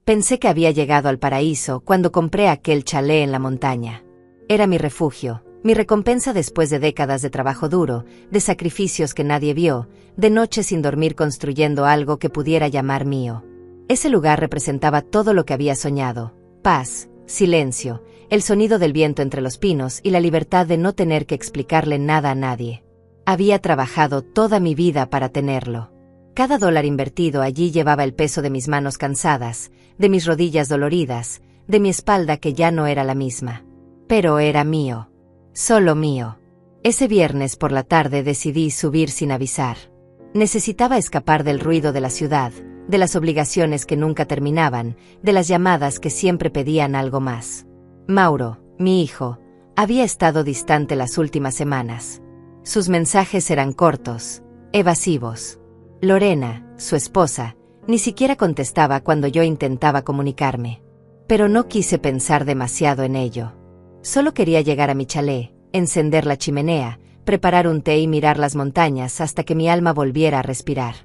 Pensé que había llegado al paraíso cuando compré aquel chalet en la montaña. Era mi refugio, mi recompensa después de décadas de trabajo duro, de sacrificios que nadie vio, de noches sin dormir construyendo algo que pudiera llamar mío. Ese lugar representaba todo lo que había soñado: paz, silencio, el sonido del viento entre los pinos y la libertad de no tener que explicarle nada a nadie. Había trabajado toda mi vida para tenerlo. Cada dólar invertido allí llevaba el peso de mis manos cansadas, de mis rodillas doloridas, de mi espalda que ya no era la misma. Pero era mío. Solo mío. Ese viernes por la tarde decidí subir sin avisar. Necesitaba escapar del ruido de la ciudad, de las obligaciones que nunca terminaban, de las llamadas que siempre pedían algo más. Mauro, mi hijo, había estado distante las últimas semanas. Sus mensajes eran cortos, evasivos. Lorena, su esposa, ni siquiera contestaba cuando yo intentaba comunicarme. Pero no quise pensar demasiado en ello. Solo quería llegar a mi chalet, encender la chimenea, preparar un té y mirar las montañas hasta que mi alma volviera a respirar.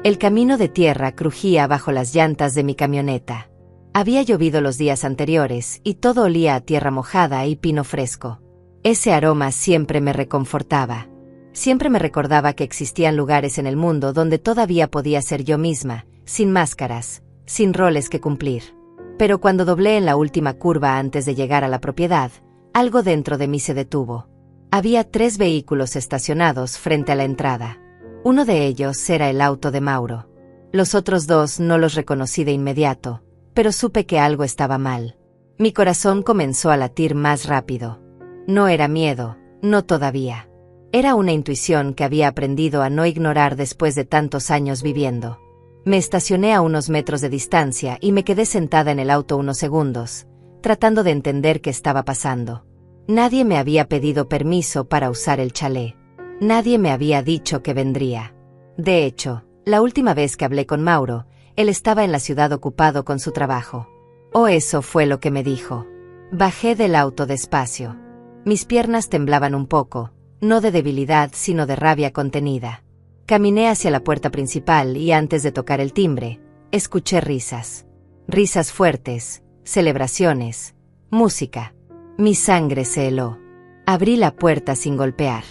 El camino de tierra crujía bajo las llantas de mi camioneta. Había llovido los días anteriores y todo olía a tierra mojada y pino fresco. Ese aroma siempre me reconfortaba. Siempre me recordaba que existían lugares en el mundo donde todavía podía ser yo misma, sin máscaras, sin roles que cumplir. Pero cuando doblé en la última curva antes de llegar a la propiedad, algo dentro de mí se detuvo. Había 3 vehículos estacionados frente a la entrada. Uno de ellos era el auto de Mauro. Los otros 2 no los reconocí de inmediato, pero supe que algo estaba mal. Mi corazón comenzó a latir más rápido. No era miedo, no todavía. Era una intuición que había aprendido a no ignorar después de tantos años viviendo. Me estacioné a unos metros de distancia y me quedé sentada en el auto unos segundos, tratando de entender qué estaba pasando. Nadie me había pedido permiso para usar el chalet. Nadie me había dicho que vendría. De hecho, la última vez que hablé con Mauro, él estaba en la ciudad ocupado con su trabajo. O eso fue lo que me dijo. Bajé del auto despacio. Mis piernas temblaban un poco, no de debilidad sino de rabia contenida. Caminé hacia la puerta principal y antes de tocar el timbre, escuché risas. Risas fuertes, celebraciones, música. Mi sangre se heló. Abrí la puerta sin golpear.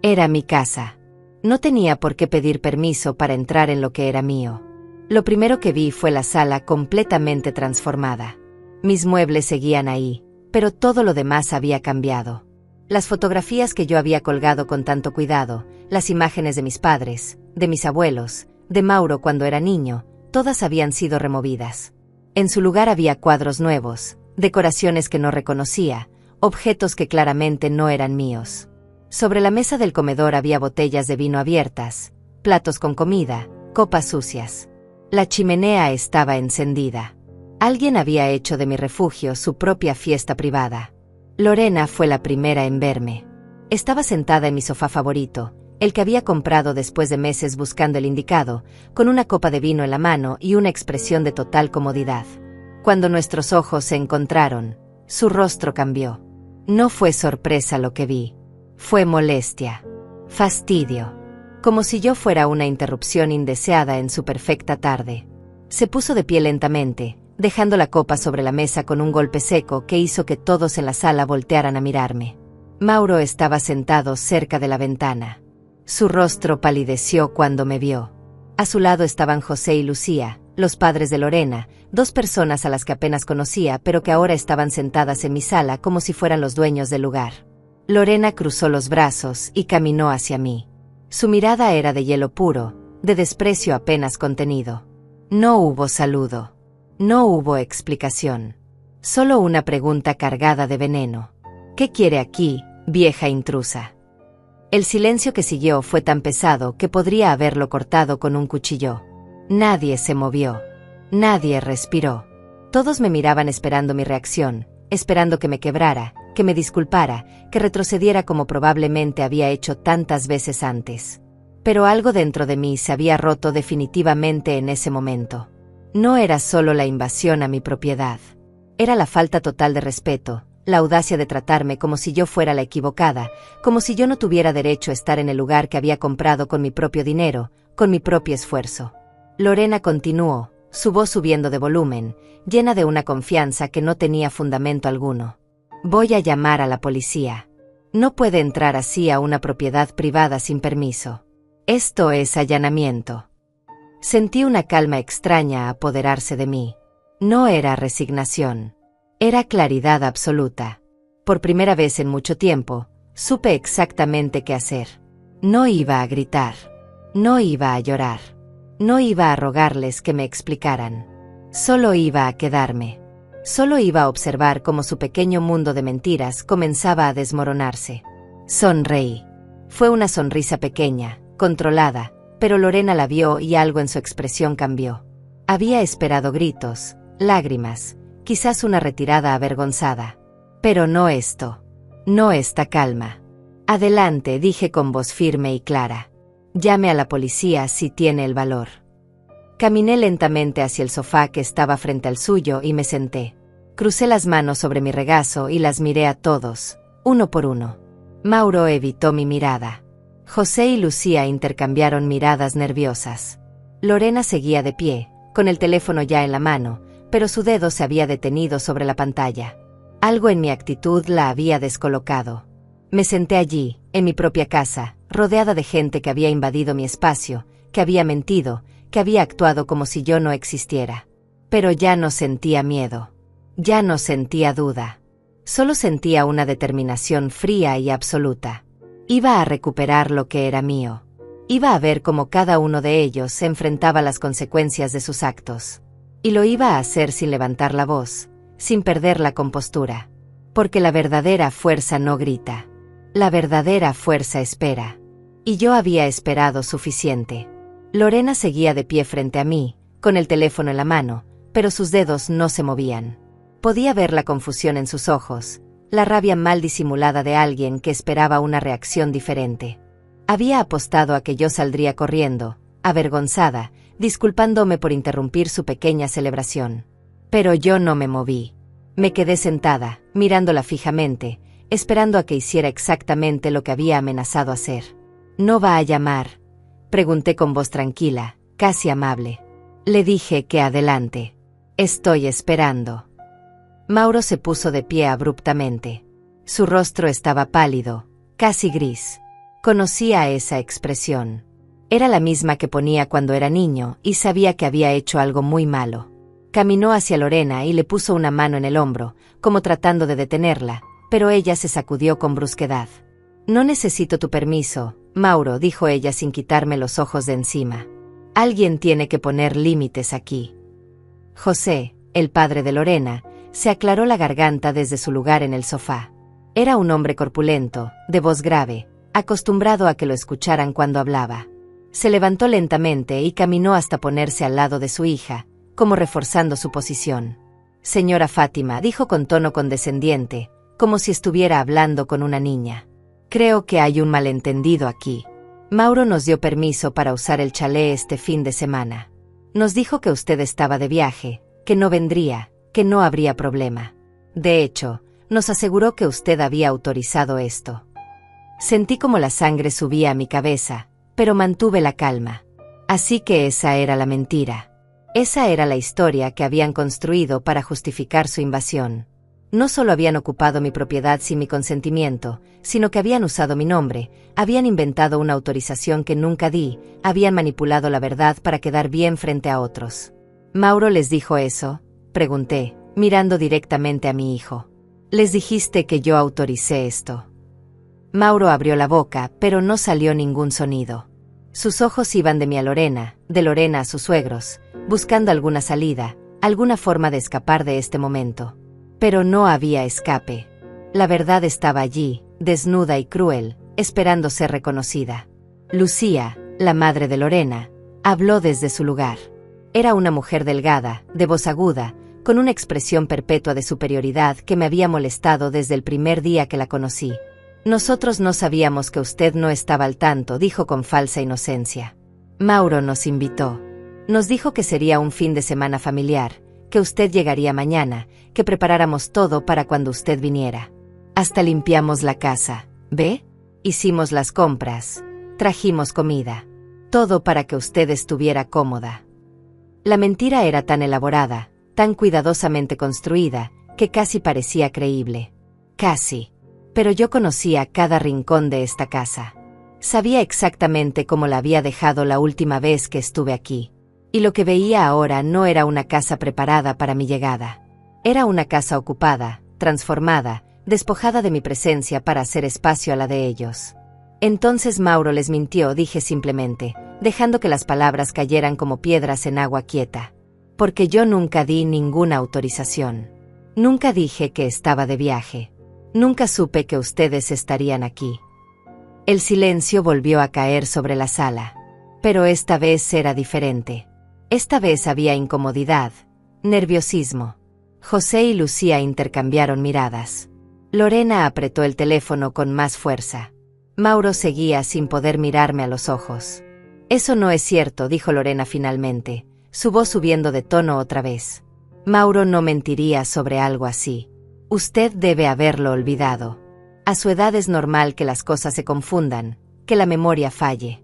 Era mi casa. No tenía por qué pedir permiso para entrar en lo que era mío. Lo primero que vi fue la sala completamente transformada. Mis muebles seguían ahí, pero todo lo demás había cambiado. Las fotografías que yo había colgado con tanto cuidado, las imágenes de mis padres, de mis abuelos, de Mauro cuando era niño, todas habían sido removidas. En su lugar había cuadros nuevos, decoraciones que no reconocía, objetos que claramente no eran míos. Sobre la mesa del comedor había botellas de vino abiertas, platos con comida, copas sucias. La chimenea estaba encendida. Alguien había hecho de mi refugio su propia fiesta privada. Lorena fue la primera en verme. Estaba sentada en mi sofá favorito, el que había comprado después de meses buscando el indicado, con una copa de vino en la mano y una expresión de total comodidad. Cuando nuestros ojos se encontraron, su rostro cambió. No fue sorpresa lo que vi. Fue molestia. Fastidio. Como si yo fuera una interrupción indeseada en su perfecta tarde. Se puso de pie lentamente, dejando la copa sobre la mesa con un golpe seco que hizo que todos en la sala voltearan a mirarme. Mauro estaba sentado cerca de la ventana. Su rostro palideció cuando me vio. A su lado estaban José y Lucía, los padres de Lorena, 2 personas a las que apenas conocía pero que ahora estaban sentadas en mi sala como si fueran los dueños del lugar. Lorena cruzó los brazos y caminó hacia mí. Su mirada era de hielo puro, de desprecio apenas contenido. No hubo saludo. No hubo explicación. Solo una pregunta cargada de veneno. ¿Qué quiere aquí, vieja intrusa? El silencio que siguió fue tan pesado que podría haberlo cortado con un cuchillo. Nadie se movió. Nadie respiró. Todos me miraban esperando mi reacción, esperando que me quebrara, que me disculpara, que retrocediera como probablemente había hecho tantas veces antes. Pero algo dentro de mí se había roto definitivamente en ese momento. No era solo la invasión a mi propiedad. Era la falta total de respeto, la audacia de tratarme como si yo fuera la equivocada, como si yo no tuviera derecho a estar en el lugar que había comprado con mi propio dinero, con mi propio esfuerzo. Lorena continuó, su voz subiendo de volumen, llena de una confianza que no tenía fundamento alguno. Voy a llamar a la policía. No puede entrar así a una propiedad privada sin permiso. Esto es allanamiento. Sentí una calma extraña apoderarse de mí. No era resignación. Era claridad absoluta. Por primera vez en mucho tiempo, supe exactamente qué hacer. No iba a gritar. No iba a llorar. No iba a rogarles que me explicaran. Solo iba a quedarme. Solo iba a observar cómo su pequeño mundo de mentiras comenzaba a desmoronarse. Sonreí. Fue una sonrisa pequeña, controlada, pero Lorena la vio y algo en su expresión cambió. Había esperado gritos, lágrimas, quizás una retirada avergonzada. Pero no esto. No esta calma. Adelante, dije con voz firme y clara. Llame a la policía si tiene el valor. Caminé lentamente hacia el sofá que estaba frente al suyo y me senté. Crucé las manos sobre mi regazo y las miré a todos, uno por uno. Mauro evitó mi mirada. José y Lucía intercambiaron miradas nerviosas. Lorena seguía de pie, con el teléfono ya en la mano, pero su dedo se había detenido sobre la pantalla. Algo en mi actitud la había descolocado. Me senté allí, en mi propia casa, rodeada de gente que había invadido mi espacio, que había mentido, que había actuado como si yo no existiera. Pero ya no sentía miedo. Ya no sentía duda. Solo sentía una determinación fría y absoluta. Iba a recuperar lo que era mío. Iba a ver cómo cada uno de ellos se enfrentaba a las consecuencias de sus actos. Y lo iba a hacer sin levantar la voz, sin perder la compostura. Porque la verdadera fuerza no grita. La verdadera fuerza espera. Y yo había esperado suficiente. Lorena seguía de pie frente a mí, con el teléfono en la mano, pero sus dedos no se movían. Podía ver la confusión en sus ojos, la rabia mal disimulada de alguien que esperaba una reacción diferente. Había apostado a que yo saldría corriendo, avergonzada, disculpándome por interrumpir su pequeña celebración. Pero yo no me moví. Me quedé sentada, mirándola fijamente, esperando a que hiciera exactamente lo que había amenazado hacer. ¿No va a llamar?, pregunté con voz tranquila, casi amable. Le dije que adelante. Estoy esperando. Mauro se puso de pie abruptamente. Su rostro estaba pálido, casi gris. Conocía esa expresión. Era la misma que ponía cuando era niño y sabía que había hecho algo muy malo. Caminó hacia Lorena y le puso una mano en el hombro, como tratando de detenerla, pero ella se sacudió con brusquedad. No necesito tu permiso, Mauro, dijo ella sin quitarme los ojos de encima. Alguien tiene que poner límites aquí. José, el padre de Lorena, se aclaró la garganta desde su lugar en el sofá. Era un hombre corpulento, de voz grave, acostumbrado a que lo escucharan cuando hablaba. Se levantó lentamente y caminó hasta ponerse al lado de su hija, como reforzando su posición. Señora Fátima, dijo con tono condescendiente, como si estuviera hablando con una niña. Creo que hay un malentendido aquí. Mauro nos dio permiso para usar el chalet este fin de semana. Nos dijo que usted estaba de viaje, que no vendría, que no habría problema. De hecho, nos aseguró que usted había autorizado esto. Sentí como la sangre subía a mi cabeza, pero mantuve la calma. Así que esa era la mentira. Esa era la historia que habían construido para justificar su invasión. No solo habían ocupado mi propiedad sin mi consentimiento, sino que habían usado mi nombre, habían inventado una autorización que nunca di, habían manipulado la verdad para quedar bien frente a otros. ¿Mauro les dijo eso?, pregunté, mirando directamente a mi hijo. Les dijiste que yo autoricé esto. Mauro abrió la boca, pero no salió ningún sonido. Sus ojos iban de mí a Lorena, de Lorena a sus suegros, buscando alguna salida, alguna forma de escapar de este momento. Pero no había escape. La verdad estaba allí, desnuda y cruel, esperando ser reconocida. Lucía, la madre de Lorena, habló desde su lugar. Era una mujer delgada, de voz aguda, con una expresión perpetua de superioridad que me había molestado desde el primer día que la conocí. Nosotros no sabíamos que usted no estaba al tanto, dijo con falsa inocencia. Mauro nos invitó. Nos dijo que sería un fin de semana familiar, que usted llegaría mañana, que preparáramos todo para cuando usted viniera. Hasta limpiamos la casa, ¿ve? Hicimos las compras, trajimos comida. Todo para que usted estuviera cómoda. La mentira era tan elaborada, tan cuidadosamente construida, que casi parecía creíble. Casi. Pero yo conocía cada rincón de esta casa. Sabía exactamente cómo la había dejado la última vez que estuve aquí. Y lo que veía ahora no era una casa preparada para mi llegada. Era una casa ocupada, transformada, despojada de mi presencia para hacer espacio a la de ellos. Entonces Mauro les mintió, dije simplemente, dejando que las palabras cayeran como piedras en agua quieta. Porque yo nunca di ninguna autorización. Nunca dije que estaba de viaje. Nunca supe que ustedes estarían aquí. El silencio volvió a caer sobre la sala. Pero esta vez era diferente. Esta vez había incomodidad, nerviosismo. José y Lucía intercambiaron miradas. Lorena apretó el teléfono con más fuerza. Mauro seguía sin poder mirarme a los ojos. Eso no es cierto, dijo Lorena finalmente, su voz subiendo de tono otra vez. Mauro no mentiría sobre algo así. Usted debe haberlo olvidado. A su edad es normal que las cosas se confundan, que la memoria falle.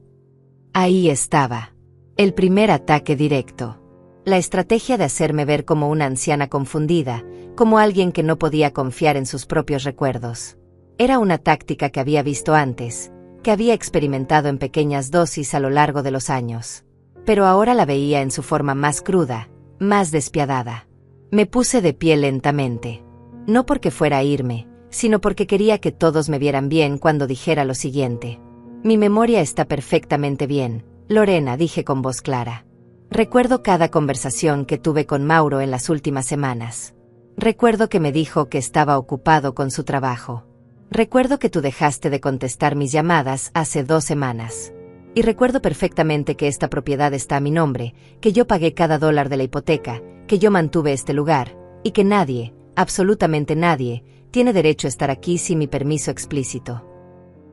Ahí estaba. El primer ataque directo. La estrategia de hacerme ver como una anciana confundida, como alguien que no podía confiar en sus propios recuerdos. Era una táctica que había visto antes, que había experimentado en pequeñas dosis a lo largo de los años. Pero ahora la veía en su forma más cruda, más despiadada. Me puse de pie lentamente. No porque fuera a irme, sino porque quería que todos me vieran bien cuando dijera lo siguiente. Mi memoria está perfectamente bien, Lorena, dije con voz clara. Recuerdo cada conversación que tuve con Mauro en las últimas semanas. Recuerdo que me dijo que estaba ocupado con su trabajo. Recuerdo que tú dejaste de contestar mis llamadas hace 2 semanas. Y recuerdo perfectamente que esta propiedad está a mi nombre, que yo pagué cada dólar de la hipoteca, que yo mantuve este lugar, y que nadie, absolutamente nadie, tiene derecho a estar aquí sin mi permiso explícito.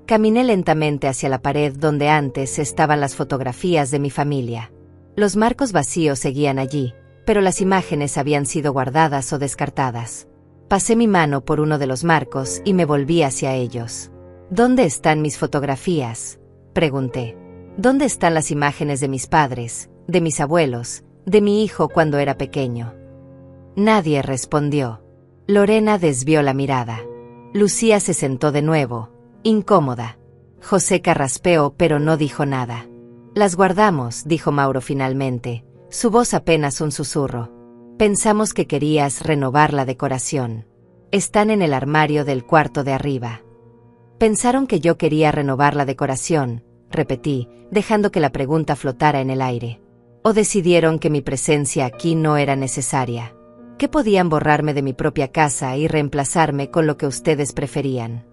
Caminé lentamente hacia la pared donde antes estaban las fotografías de mi familia. Los marcos vacíos seguían allí, pero las imágenes habían sido guardadas o descartadas. Pasé mi mano por uno de los marcos y me volví hacia ellos. ¿Dónde están mis fotografías?, pregunté. ¿Dónde están las imágenes de mis padres, de mis abuelos, de mi hijo cuando era pequeño? Nadie respondió. Lorena desvió la mirada. Lucía se sentó de nuevo, incómoda. José carraspeó pero no dijo nada. Las guardamos, dijo Mauro finalmente, su voz apenas un susurro. Pensamos que querías renovar la decoración. Están en el armario del cuarto de arriba. Pensaron que yo quería renovar la decoración, repetí, dejando que la pregunta flotara en el aire. ¿O decidieron que mi presencia aquí no era necesaria? ¿Que podían borrarme de mi propia casa y reemplazarme con lo que ustedes preferían?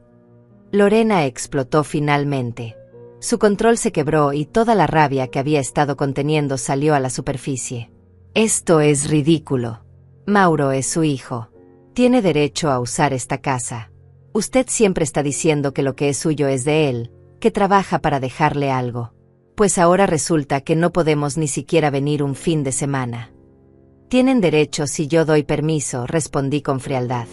Lorena explotó finalmente. Su control se quebró y toda la rabia que había estado conteniendo salió a la superficie. Esto es ridículo. Mauro es su hijo. Tiene derecho a usar esta casa. Usted siempre está diciendo que lo que es suyo es de él, que trabaja para dejarle algo. Pues ahora resulta que no podemos ni siquiera venir un fin de semana. Tienen derecho si yo doy permiso, respondí con frialdad.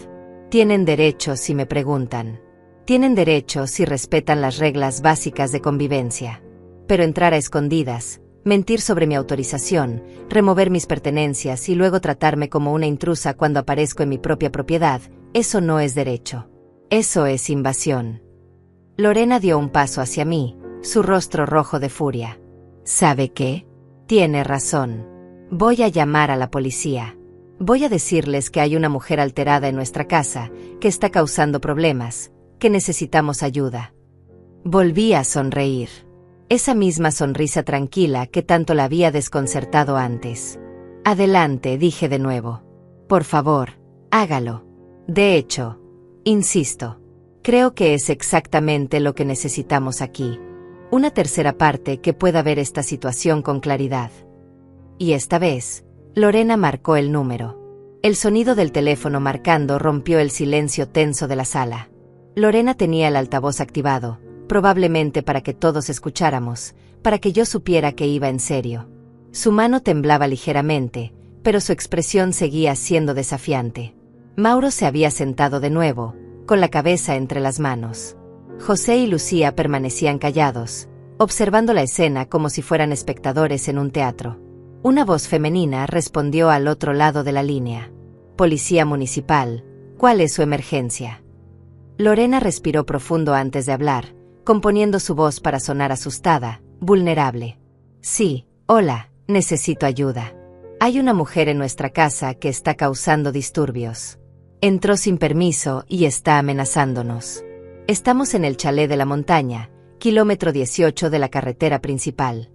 Tienen derecho si me preguntan. Tienen derecho si respetan las reglas básicas de convivencia. Pero entrar a escondidas, mentir sobre mi autorización, remover mis pertenencias y luego tratarme como una intrusa cuando aparezco en mi propia propiedad, eso no es derecho. Eso es invasión. Lorena dio un paso hacia mí, su rostro rojo de furia. ¿Sabe qué? Tiene razón. Voy a llamar a la policía. Voy a decirles que hay una mujer alterada en nuestra casa, que está causando problemas, que necesitamos ayuda. Volví a sonreír. Esa misma sonrisa tranquila que tanto la había desconcertado antes. Adelante, dije de nuevo. Por favor, hágalo. De hecho, insisto, creo que es exactamente lo que necesitamos aquí. Una tercera parte que pueda ver esta situación con claridad. Y esta vez, Lorena marcó el número. El sonido del teléfono marcando rompió el silencio tenso de la sala. Lorena tenía el altavoz activado, probablemente para que todos escucháramos, para que yo supiera que iba en serio. Su mano temblaba ligeramente, pero su expresión seguía siendo desafiante. Mauro se había sentado de nuevo, con la cabeza entre las manos. José y Lucía permanecían callados, observando la escena como si fueran espectadores en un teatro. Una voz femenina respondió al otro lado de la línea. Policía municipal, ¿cuál es su emergencia? Lorena respiró profundo antes de hablar, componiendo su voz para sonar asustada, vulnerable. Sí, hola, necesito ayuda. Hay una mujer en nuestra casa que está causando disturbios. Entró sin permiso y está amenazándonos. Estamos en el chalet de la montaña, kilómetro 18 de la carretera principal.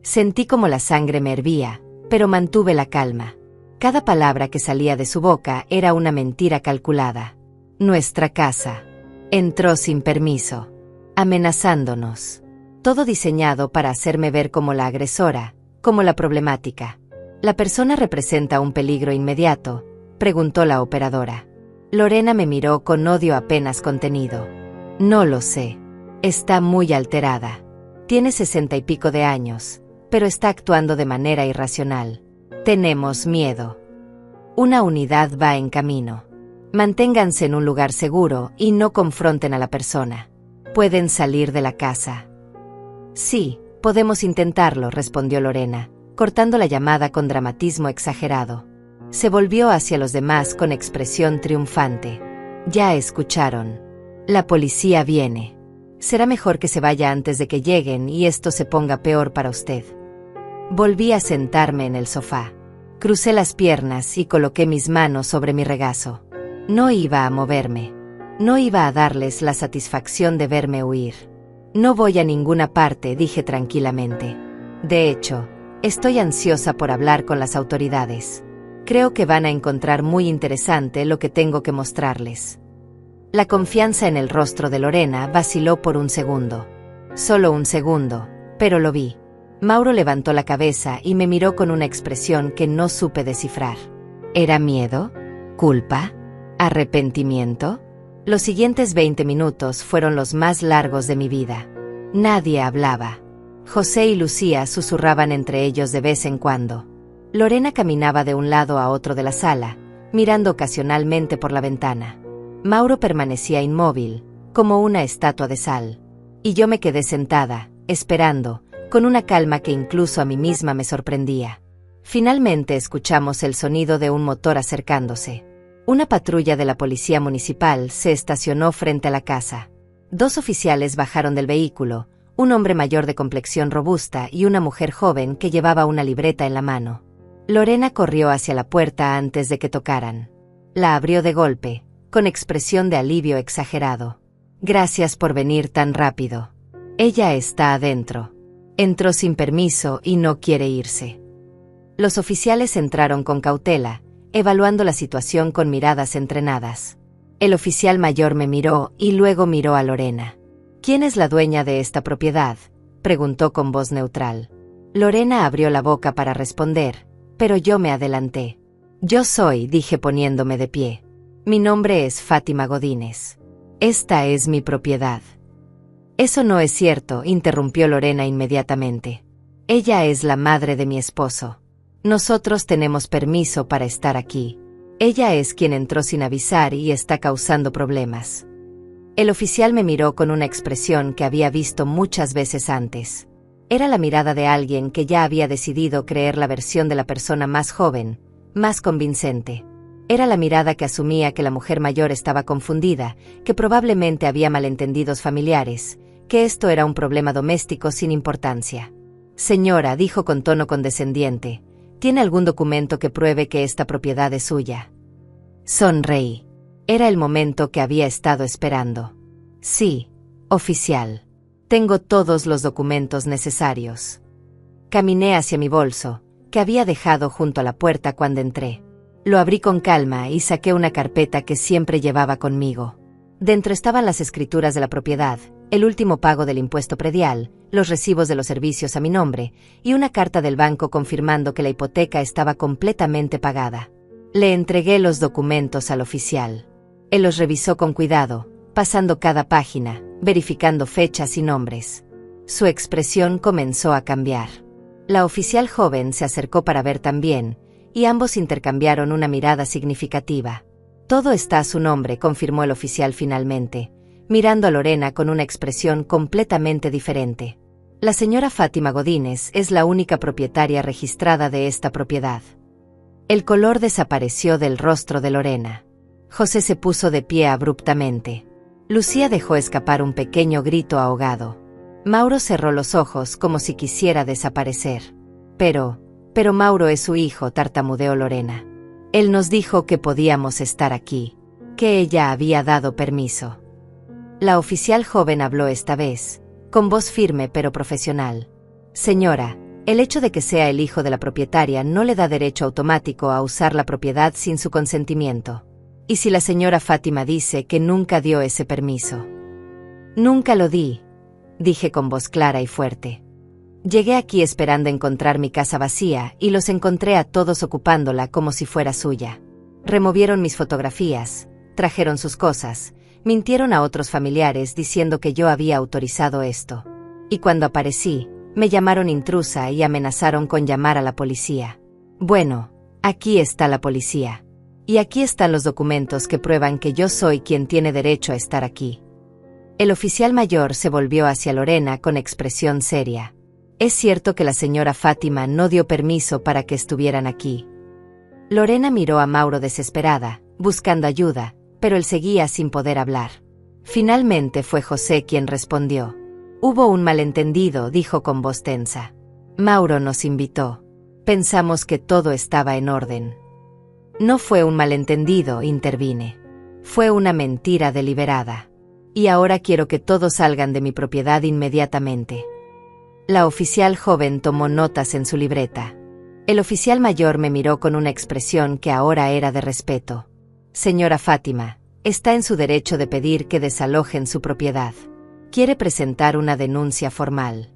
Sentí como la sangre me hervía, pero mantuve la calma. Cada palabra que salía de su boca era una mentira calculada. Nuestra casa. Entró sin permiso. Amenazándonos. Todo diseñado para hacerme ver como la agresora, como la problemática. ¿La persona representa un peligro inmediato?, preguntó la operadora. Lorena me miró con odio apenas contenido. No lo sé. Está muy alterada. Tiene 60 y pico de años, pero está actuando de manera irracional. Tenemos miedo. Una unidad va en camino. Manténganse en un lugar seguro y no confronten a la persona. Pueden salir de la casa. Sí, podemos intentarlo, respondió Lorena, cortando la llamada con dramatismo exagerado. Se volvió hacia los demás con expresión triunfante. Ya escucharon. La policía viene. Será mejor que se vaya antes de que lleguen y esto se ponga peor para usted. Volví a sentarme en el sofá. Crucé las piernas y coloqué mis manos sobre mi regazo. No iba a moverme. No iba a darles la satisfacción de verme huir. No voy a ninguna parte, dije tranquilamente. De hecho, estoy ansiosa por hablar con las autoridades. Creo que van a encontrar muy interesante lo que tengo que mostrarles. La confianza en el rostro de Lorena vaciló por un segundo. Solo un segundo, pero lo vi. Mauro levantó la cabeza y me miró con una expresión que no supe descifrar. ¿Era miedo? ¿Culpa? ¿Arrepentimiento? Los siguientes 20 minutos fueron los más largos de mi vida. Nadie hablaba. José y Lucía susurraban entre ellos de vez en cuando. Lorena caminaba de un lado a otro de la sala, mirando ocasionalmente por la ventana. Mauro permanecía inmóvil, como una estatua de sal. Y yo me quedé sentada, esperando, con una calma que incluso a mí misma me sorprendía. Finalmente escuchamos el sonido de un motor acercándose. Una patrulla de la policía municipal se estacionó frente a la casa. 2 oficiales bajaron del vehículo, un hombre mayor de complexión robusta y una mujer joven que llevaba una libreta en la mano. Lorena corrió hacia la puerta antes de que tocaran. La abrió de golpe, con expresión de alivio exagerado. Gracias por venir tan rápido. Ella está adentro. Entró sin permiso y no quiere irse. Los oficiales entraron con cautela, evaluando la situación con miradas entrenadas. El oficial mayor me miró y luego miró a Lorena. ¿Quién es la dueña de esta propiedad?, preguntó con voz neutral. Lorena abrió la boca para responder, pero yo me adelanté. Yo soy, dije poniéndome de pie. Mi nombre es Fátima Godínez. Esta es mi propiedad. Eso no es cierto, interrumpió Lorena inmediatamente. Ella es la madre de mi esposo. Nosotros tenemos permiso para estar aquí. Ella es quien entró sin avisar y está causando problemas. El oficial me miró con una expresión que había visto muchas veces antes. Era la mirada de alguien que ya había decidido creer la versión de la persona más joven, más convincente. Era la mirada que asumía que la mujer mayor estaba confundida, que probablemente había malentendidos familiares, que esto era un problema doméstico sin importancia. Señora, dijo con tono condescendiente, ¿tiene algún documento que pruebe que esta propiedad es suya? Sonreí. Era el momento que había estado esperando. Sí, oficial. Tengo todos los documentos necesarios. Caminé hacia mi bolso, que había dejado junto a la puerta cuando entré. Lo abrí con calma y saqué una carpeta que siempre llevaba conmigo. Dentro estaban las escrituras de la propiedad, el último pago del impuesto predial, los recibos de los servicios a mi nombre, y una carta del banco confirmando que la hipoteca estaba completamente pagada. Le entregué los documentos al oficial. Él los revisó con cuidado, pasando cada página, verificando fechas y nombres. Su expresión comenzó a cambiar. La oficial joven se acercó para ver también, y ambos intercambiaron una mirada significativa. Todo está a su nombre, confirmó el oficial finalmente, mirando a Lorena con una expresión completamente diferente. La señora Fátima Godínez es la única propietaria registrada de esta propiedad. El color desapareció del rostro de Lorena. José se puso de pie abruptamente. Lucía dejó escapar un pequeño grito ahogado. Mauro cerró los ojos como si quisiera desaparecer. Pero Mauro es su hijo, tartamudeó Lorena. Él nos dijo que podíamos estar aquí, que ella había dado permiso. La oficial joven habló esta vez, con voz firme pero profesional. Señora, el hecho de que sea el hijo de la propietaria no le da derecho automático a usar la propiedad sin su consentimiento. ¿Y si la señora Fátima dice que nunca dio ese permiso? Nunca lo di, dije con voz clara y fuerte. Llegué aquí esperando encontrar mi casa vacía y los encontré a todos ocupándola como si fuera suya. Removieron mis fotografías, trajeron sus cosas, mintieron a otros familiares diciendo que yo había autorizado esto. Y cuando aparecí, me llamaron intrusa y amenazaron con llamar a la policía. Bueno, aquí está la policía. Y aquí están los documentos que prueban que yo soy quien tiene derecho a estar aquí. El oficial mayor se volvió hacia Lorena con expresión seria. ¿Es cierto que la señora Fátima no dio permiso para que estuvieran aquí? Lorena miró a Mauro desesperada, buscando ayuda, pero él seguía sin poder hablar. Finalmente fue José quien respondió. Hubo un malentendido, dijo con voz tensa. Mauro nos invitó. Pensamos que todo estaba en orden. No fue un malentendido, intervine. Fue una mentira deliberada. Y ahora quiero que todos salgan de mi propiedad inmediatamente. La oficial joven tomó notas en su libreta. El oficial mayor me miró con una expresión que ahora era de respeto. Señora Fátima, está en su derecho de pedir que desalojen su propiedad. Quiere presentar una denuncia formal.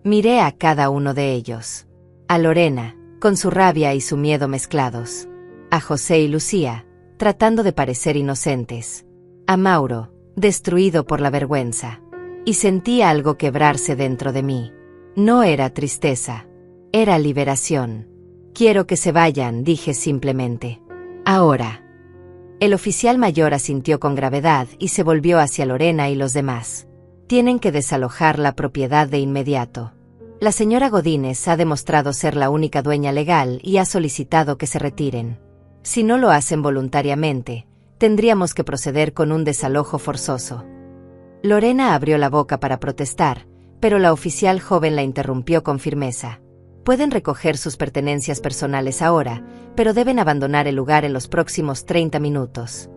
Miré a cada uno de ellos. A Lorena, con su rabia y su miedo mezclados. A José y Lucía, tratando de parecer inocentes. A Mauro, destruido por la vergüenza. Y sentí algo quebrarse dentro de mí. No era tristeza. Era liberación. Quiero que se vayan, dije simplemente. Ahora. El oficial mayor asintió con gravedad y se volvió hacia Lorena y los demás. Tienen que desalojar la propiedad de inmediato. La señora Godínez ha demostrado ser la única dueña legal y ha solicitado que se retiren. Si no lo hacen voluntariamente, tendríamos que proceder con un desalojo forzoso. Lorena abrió la boca para protestar, pero la oficial joven la interrumpió con firmeza. Pueden recoger sus pertenencias personales ahora, pero deben abandonar el lugar en los próximos 30 minutos.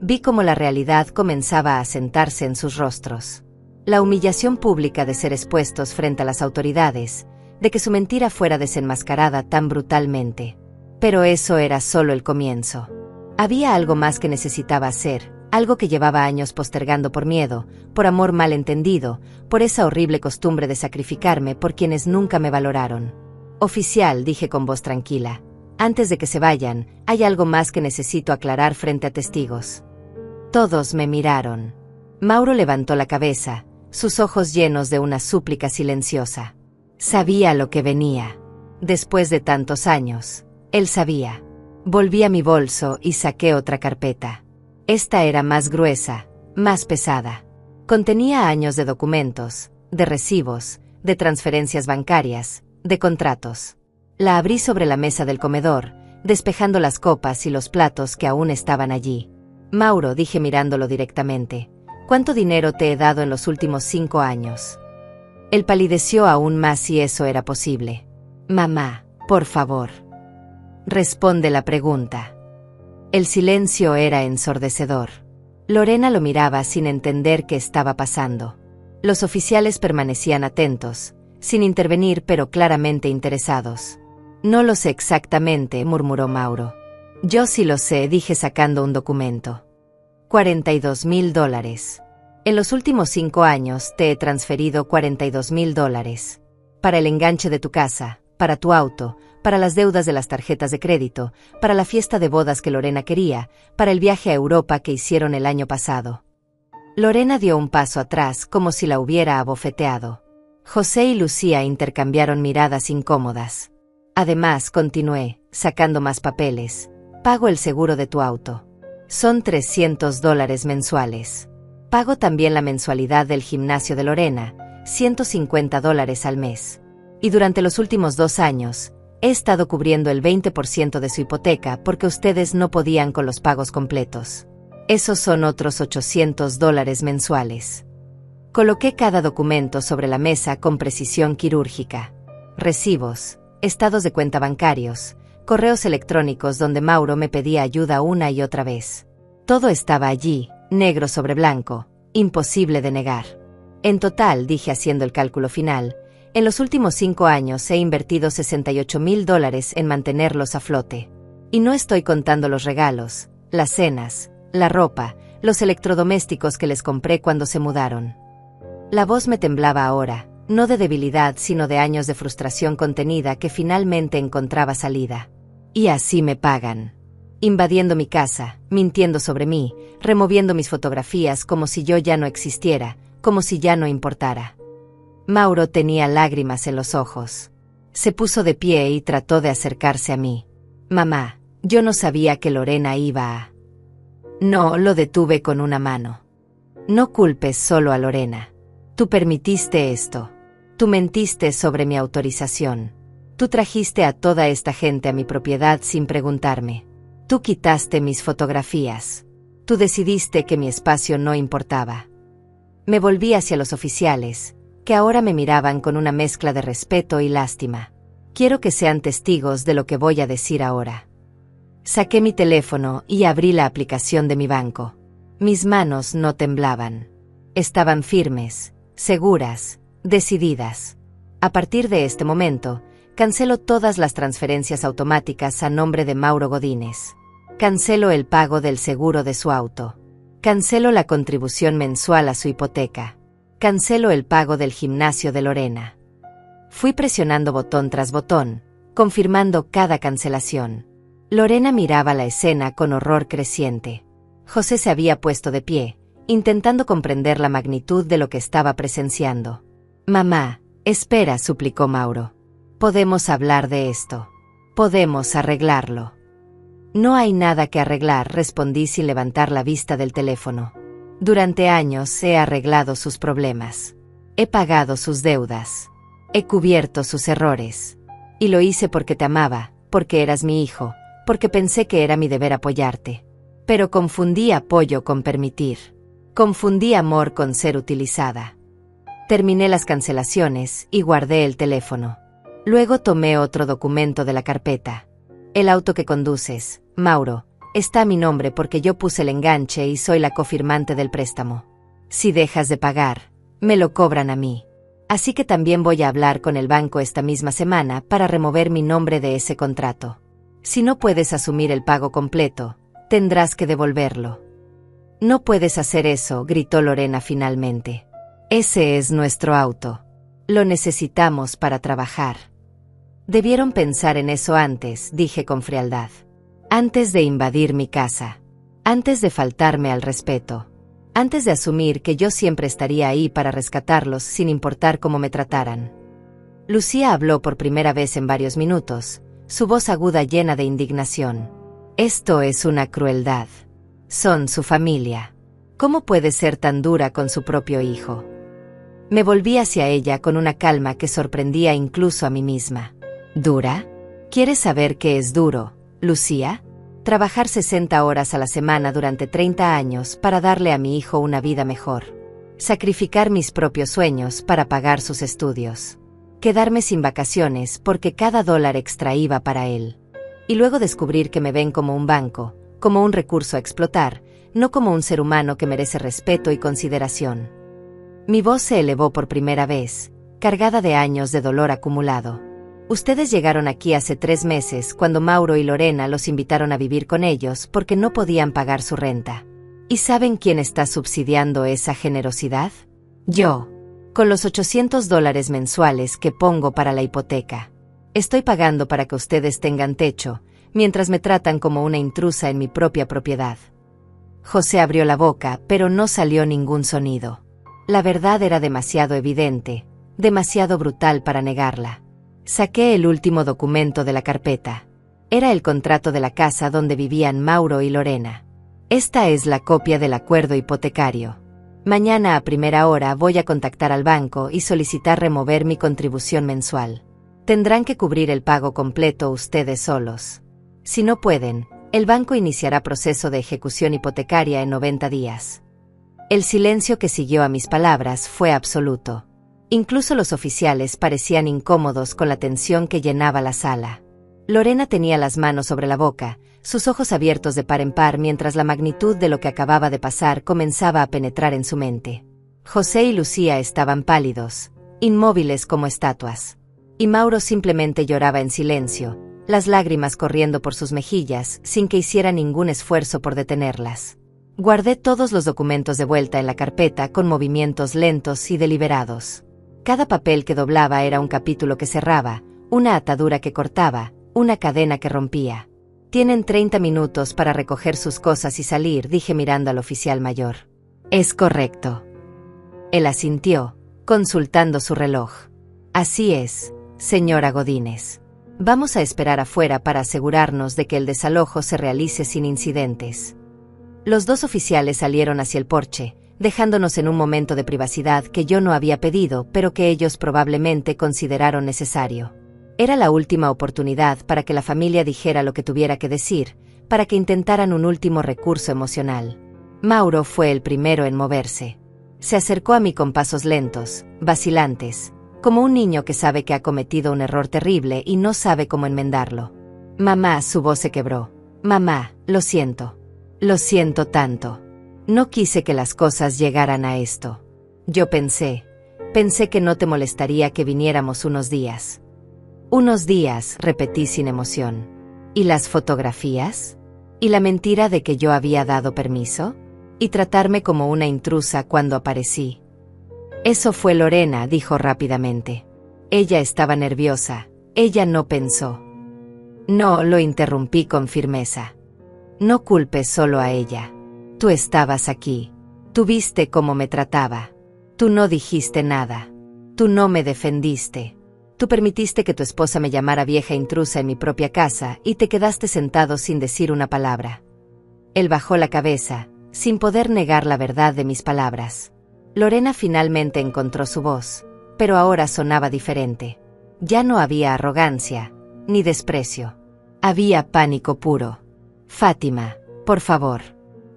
Vi cómo la realidad comenzaba a asentarse en sus rostros. La humillación pública de ser expuestos frente a las autoridades, de que su mentira fuera desenmascarada tan brutalmente. Pero eso era solo el comienzo. Había algo más que necesitaba hacer. Algo que llevaba años postergando por miedo, por amor malentendido, por esa horrible costumbre de sacrificarme por quienes nunca me valoraron. Oficial, dije con voz tranquila, antes de que se vayan, hay algo más que necesito aclarar frente a testigos. Todos me miraron. Mauro levantó la cabeza, sus ojos llenos de una súplica silenciosa. Sabía lo que venía. Después de tantos años, él sabía. Volví a mi bolso y saqué otra carpeta. Esta era más gruesa, más pesada. Contenía años de documentos, de recibos, de transferencias bancarias, de contratos. La abrí sobre la mesa del comedor, despejando las copas y los platos que aún estaban allí. Mauro, dije mirándolo directamente, ¿cuánto dinero te he dado en los últimos 5 años? Él palideció aún más si eso era posible. Mamá, por favor. Responde la pregunta. El silencio era ensordecedor. Lorena lo miraba sin entender qué estaba pasando. Los oficiales permanecían atentos, sin intervenir pero claramente interesados. No lo sé exactamente, murmuró Mauro. Yo sí lo sé, dije sacando un documento. $42,000. En los últimos 5 años te he transferido $42,000. Para el enganche de tu casa, para tu auto, para las deudas de las tarjetas de crédito, para la fiesta de bodas que Lorena quería, para el viaje a Europa que hicieron el año pasado. Lorena dio un paso atrás como si la hubiera abofeteado. José y Lucía intercambiaron miradas incómodas. Además, continué, sacando más papeles. Pago el seguro de tu auto. Son $300 mensuales. Pago también la mensualidad del gimnasio de Lorena, $150 al mes. Y durante los últimos 2 años, he estado cubriendo el 20% de su hipoteca porque ustedes no podían con los pagos completos. Esos son otros $800 mensuales. Coloqué cada documento sobre la mesa con precisión quirúrgica. Recibos, estados de cuenta bancarios, correos electrónicos donde Mauro me pedía ayuda una y otra vez. Todo estaba allí, negro sobre blanco, imposible de negar. En total, dije haciendo el cálculo final, en los últimos 5 años he invertido $68,000 en mantenerlos a flote. Y no estoy contando los regalos, las cenas, la ropa, los electrodomésticos que les compré cuando se mudaron. La voz me temblaba ahora, no de debilidad sino de años de frustración contenida que finalmente encontraba salida. Y así me pagan. Invadiendo mi casa, mintiendo sobre mí, removiendo mis fotografías como si yo ya no existiera, como si ya no importara. Mauro tenía lágrimas en los ojos. Se puso de pie y trató de acercarse a mí. Mamá, yo no sabía que Lorena iba a... No, lo detuve con una mano. No culpes solo a Lorena. Tú permitiste esto. Tú mentiste sobre mi autorización. Tú trajiste a toda esta gente a mi propiedad sin preguntarme. Tú quitaste mis fotografías. Tú decidiste que mi espacio no importaba. Me volví hacia los oficiales, que ahora me miraban con una mezcla de respeto y lástima. Quiero que sean testigos de lo que voy a decir ahora. Saqué mi teléfono y abrí la aplicación de mi banco. Mis manos no temblaban. Estaban firmes, seguras, decididas. A partir de este momento, cancelo todas las transferencias automáticas a nombre de Mauro Godínez. Cancelo el pago del seguro de su auto. Cancelo la contribución mensual a su hipoteca. Cancelo el pago del gimnasio de Lorena. Fui presionando botón tras botón, confirmando cada cancelación. Lorena miraba la escena con horror creciente. José se había puesto de pie, intentando comprender la magnitud de lo que estaba presenciando. Mamá, espera, suplicó Mauro. Podemos hablar de esto. Podemos arreglarlo. No hay nada que arreglar, respondí sin levantar la vista del teléfono. Durante años he arreglado sus problemas. He pagado sus deudas. He cubierto sus errores. Y lo hice porque te amaba, porque eras mi hijo, porque pensé que era mi deber apoyarte. Pero confundí apoyo con permitir. Confundí amor con ser utilizada. Terminé las cancelaciones y guardé el teléfono. Luego tomé otro documento de la carpeta. El auto que conduces, Mauro, está a mi nombre porque yo puse el enganche y soy la cofirmante del préstamo. Si dejas de pagar, me lo cobran a mí. Así que también voy a hablar con el banco esta misma semana para remover mi nombre de ese contrato. Si no puedes asumir el pago completo, tendrás que devolverlo. No puedes hacer eso, gritó Lorena finalmente. Ese es nuestro auto. Lo necesitamos para trabajar. Debieron pensar en eso antes, dije con frialdad. Antes de invadir mi casa. Antes de faltarme al respeto. Antes de asumir que yo siempre estaría ahí para rescatarlos sin importar cómo me trataran. Lucía habló por primera vez en varios minutos, su voz aguda llena de indignación. Esto es una crueldad. Son su familia. ¿Cómo puede ser tan dura con su propio hijo? Me volví hacia ella con una calma que sorprendía incluso a mí misma. ¿Dura? ¿Quieres saber qué es duro, Lucía? Trabajar 60 horas a la semana durante 30 años para darle a mi hijo una vida mejor. Sacrificar mis propios sueños para pagar sus estudios. Quedarme sin vacaciones porque cada dólar extra iba para él. Y luego descubrir que me ven como un banco, como un recurso a explotar, no como un ser humano que merece respeto y consideración. Mi voz se elevó por primera vez, cargada de años de dolor acumulado. Ustedes llegaron aquí hace 3 meses cuando Mauro y Lorena los invitaron a vivir con ellos porque no podían pagar su renta. ¿Y saben quién está subsidiando esa generosidad? Yo. Con los $800 mensuales que pongo para la hipoteca. Estoy pagando para que ustedes tengan techo, mientras me tratan como una intrusa en mi propia propiedad. José abrió la boca, pero no salió ningún sonido. La verdad era demasiado evidente, demasiado brutal para negarla. Saqué el último documento de la carpeta. Era el contrato de la casa donde vivían Mauro y Lorena. Esta es la copia del acuerdo hipotecario. Mañana a primera hora voy a contactar al banco y solicitar remover mi contribución mensual. Tendrán que cubrir el pago completo ustedes solos. Si no pueden, el banco iniciará proceso de ejecución hipotecaria en 90 días. El silencio que siguió a mis palabras fue absoluto. Incluso los oficiales parecían incómodos con la tensión que llenaba la sala. Lorena tenía las manos sobre la boca, sus ojos abiertos de par en par mientras la magnitud de lo que acababa de pasar comenzaba a penetrar en su mente. José y Lucía estaban pálidos, inmóviles como estatuas. Y Mauro simplemente lloraba en silencio, las lágrimas corriendo por sus mejillas sin que hiciera ningún esfuerzo por detenerlas. Guardé todos los documentos de vuelta en la carpeta con movimientos lentos y deliberados. Cada papel que doblaba era un capítulo que cerraba, una atadura que cortaba, una cadena que rompía. Tienen 30 minutos para recoger sus cosas y salir, dije mirando al oficial mayor. Es correcto. Él asintió, consultando su reloj. Así es, señora Godínez. Vamos a esperar afuera para asegurarnos de que el desalojo se realice sin incidentes. Los dos oficiales salieron hacia el porche, dejándonos en un momento de privacidad que yo no había pedido, pero que ellos probablemente consideraron necesario. Era la última oportunidad para que la familia dijera lo que tuviera que decir, para que intentaran un último recurso emocional. Mauro fue el primero en moverse. Se acercó a mí con pasos lentos, vacilantes, como un niño que sabe que ha cometido un error terrible y no sabe cómo enmendarlo. Mamá, su voz se quebró. Mamá, lo siento. Lo siento tanto. No quise que las cosas llegaran a esto. Yo pensé que no te molestaría que viniéramos unos días. Unos días, repetí sin emoción. ¿Y las fotografías? ¿Y la mentira de que yo había dado permiso? ¿Y tratarme como una intrusa cuando aparecí? Eso fue Lorena, dijo rápidamente. Ella estaba nerviosa, ella no pensó. No, lo interrumpí con firmeza. No culpes solo a ella. Tú estabas aquí. Tú viste cómo me trataba. Tú no dijiste nada. Tú no me defendiste. Tú permitiste que tu esposa me llamara vieja intrusa en mi propia casa y te quedaste sentado sin decir una palabra. Él bajó la cabeza, sin poder negar la verdad de mis palabras. Lorena finalmente encontró su voz, pero ahora sonaba diferente. Ya no había arrogancia, ni desprecio. Había pánico puro. Fátima, por favor.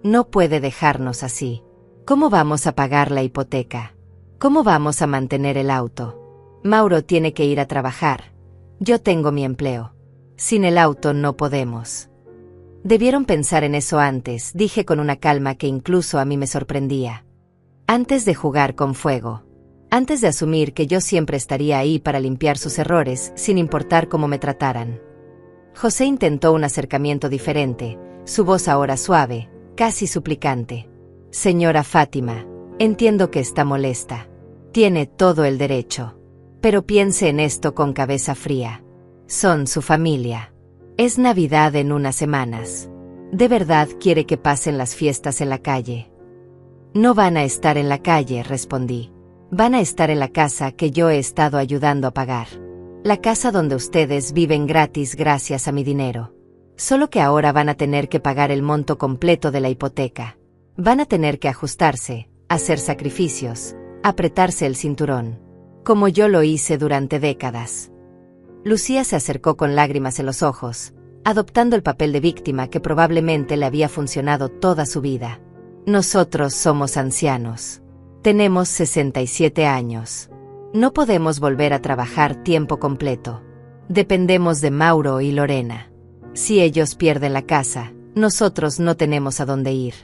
No puede dejarnos así. ¿Cómo vamos a pagar la hipoteca? ¿Cómo vamos a mantener el auto? Mauro tiene que ir a trabajar. Yo tengo mi empleo. Sin el auto no podemos. Debieron pensar en eso antes, dije con una calma que incluso a mí me sorprendía. Antes de jugar con fuego. Antes de asumir que yo siempre estaría ahí para limpiar sus errores, sin importar cómo me trataran. José intentó un acercamiento diferente, su voz ahora suave, casi suplicante. Señora Fátima, entiendo que está molesta. Tiene todo el derecho. Pero piense en esto con cabeza fría. Son su familia. Es Navidad en unas semanas. ¿De verdad quiere que pasen las fiestas en la calle? No van a estar en la calle, respondí. Van a estar en la casa que yo he estado ayudando a pagar. La casa donde ustedes viven gratis gracias a mi dinero. Solo que ahora van a tener que pagar el monto completo de la hipoteca. Van a tener que ajustarse, hacer sacrificios, apretarse el cinturón. Como yo lo hice durante décadas. Lucía se acercó con lágrimas en los ojos, adoptando el papel de víctima que probablemente le había funcionado toda su vida. Nosotros somos ancianos. Tenemos 67 años. No podemos volver a trabajar tiempo completo. Dependemos de Mauro y Lorena. Si ellos pierden la casa, nosotros no tenemos a dónde ir.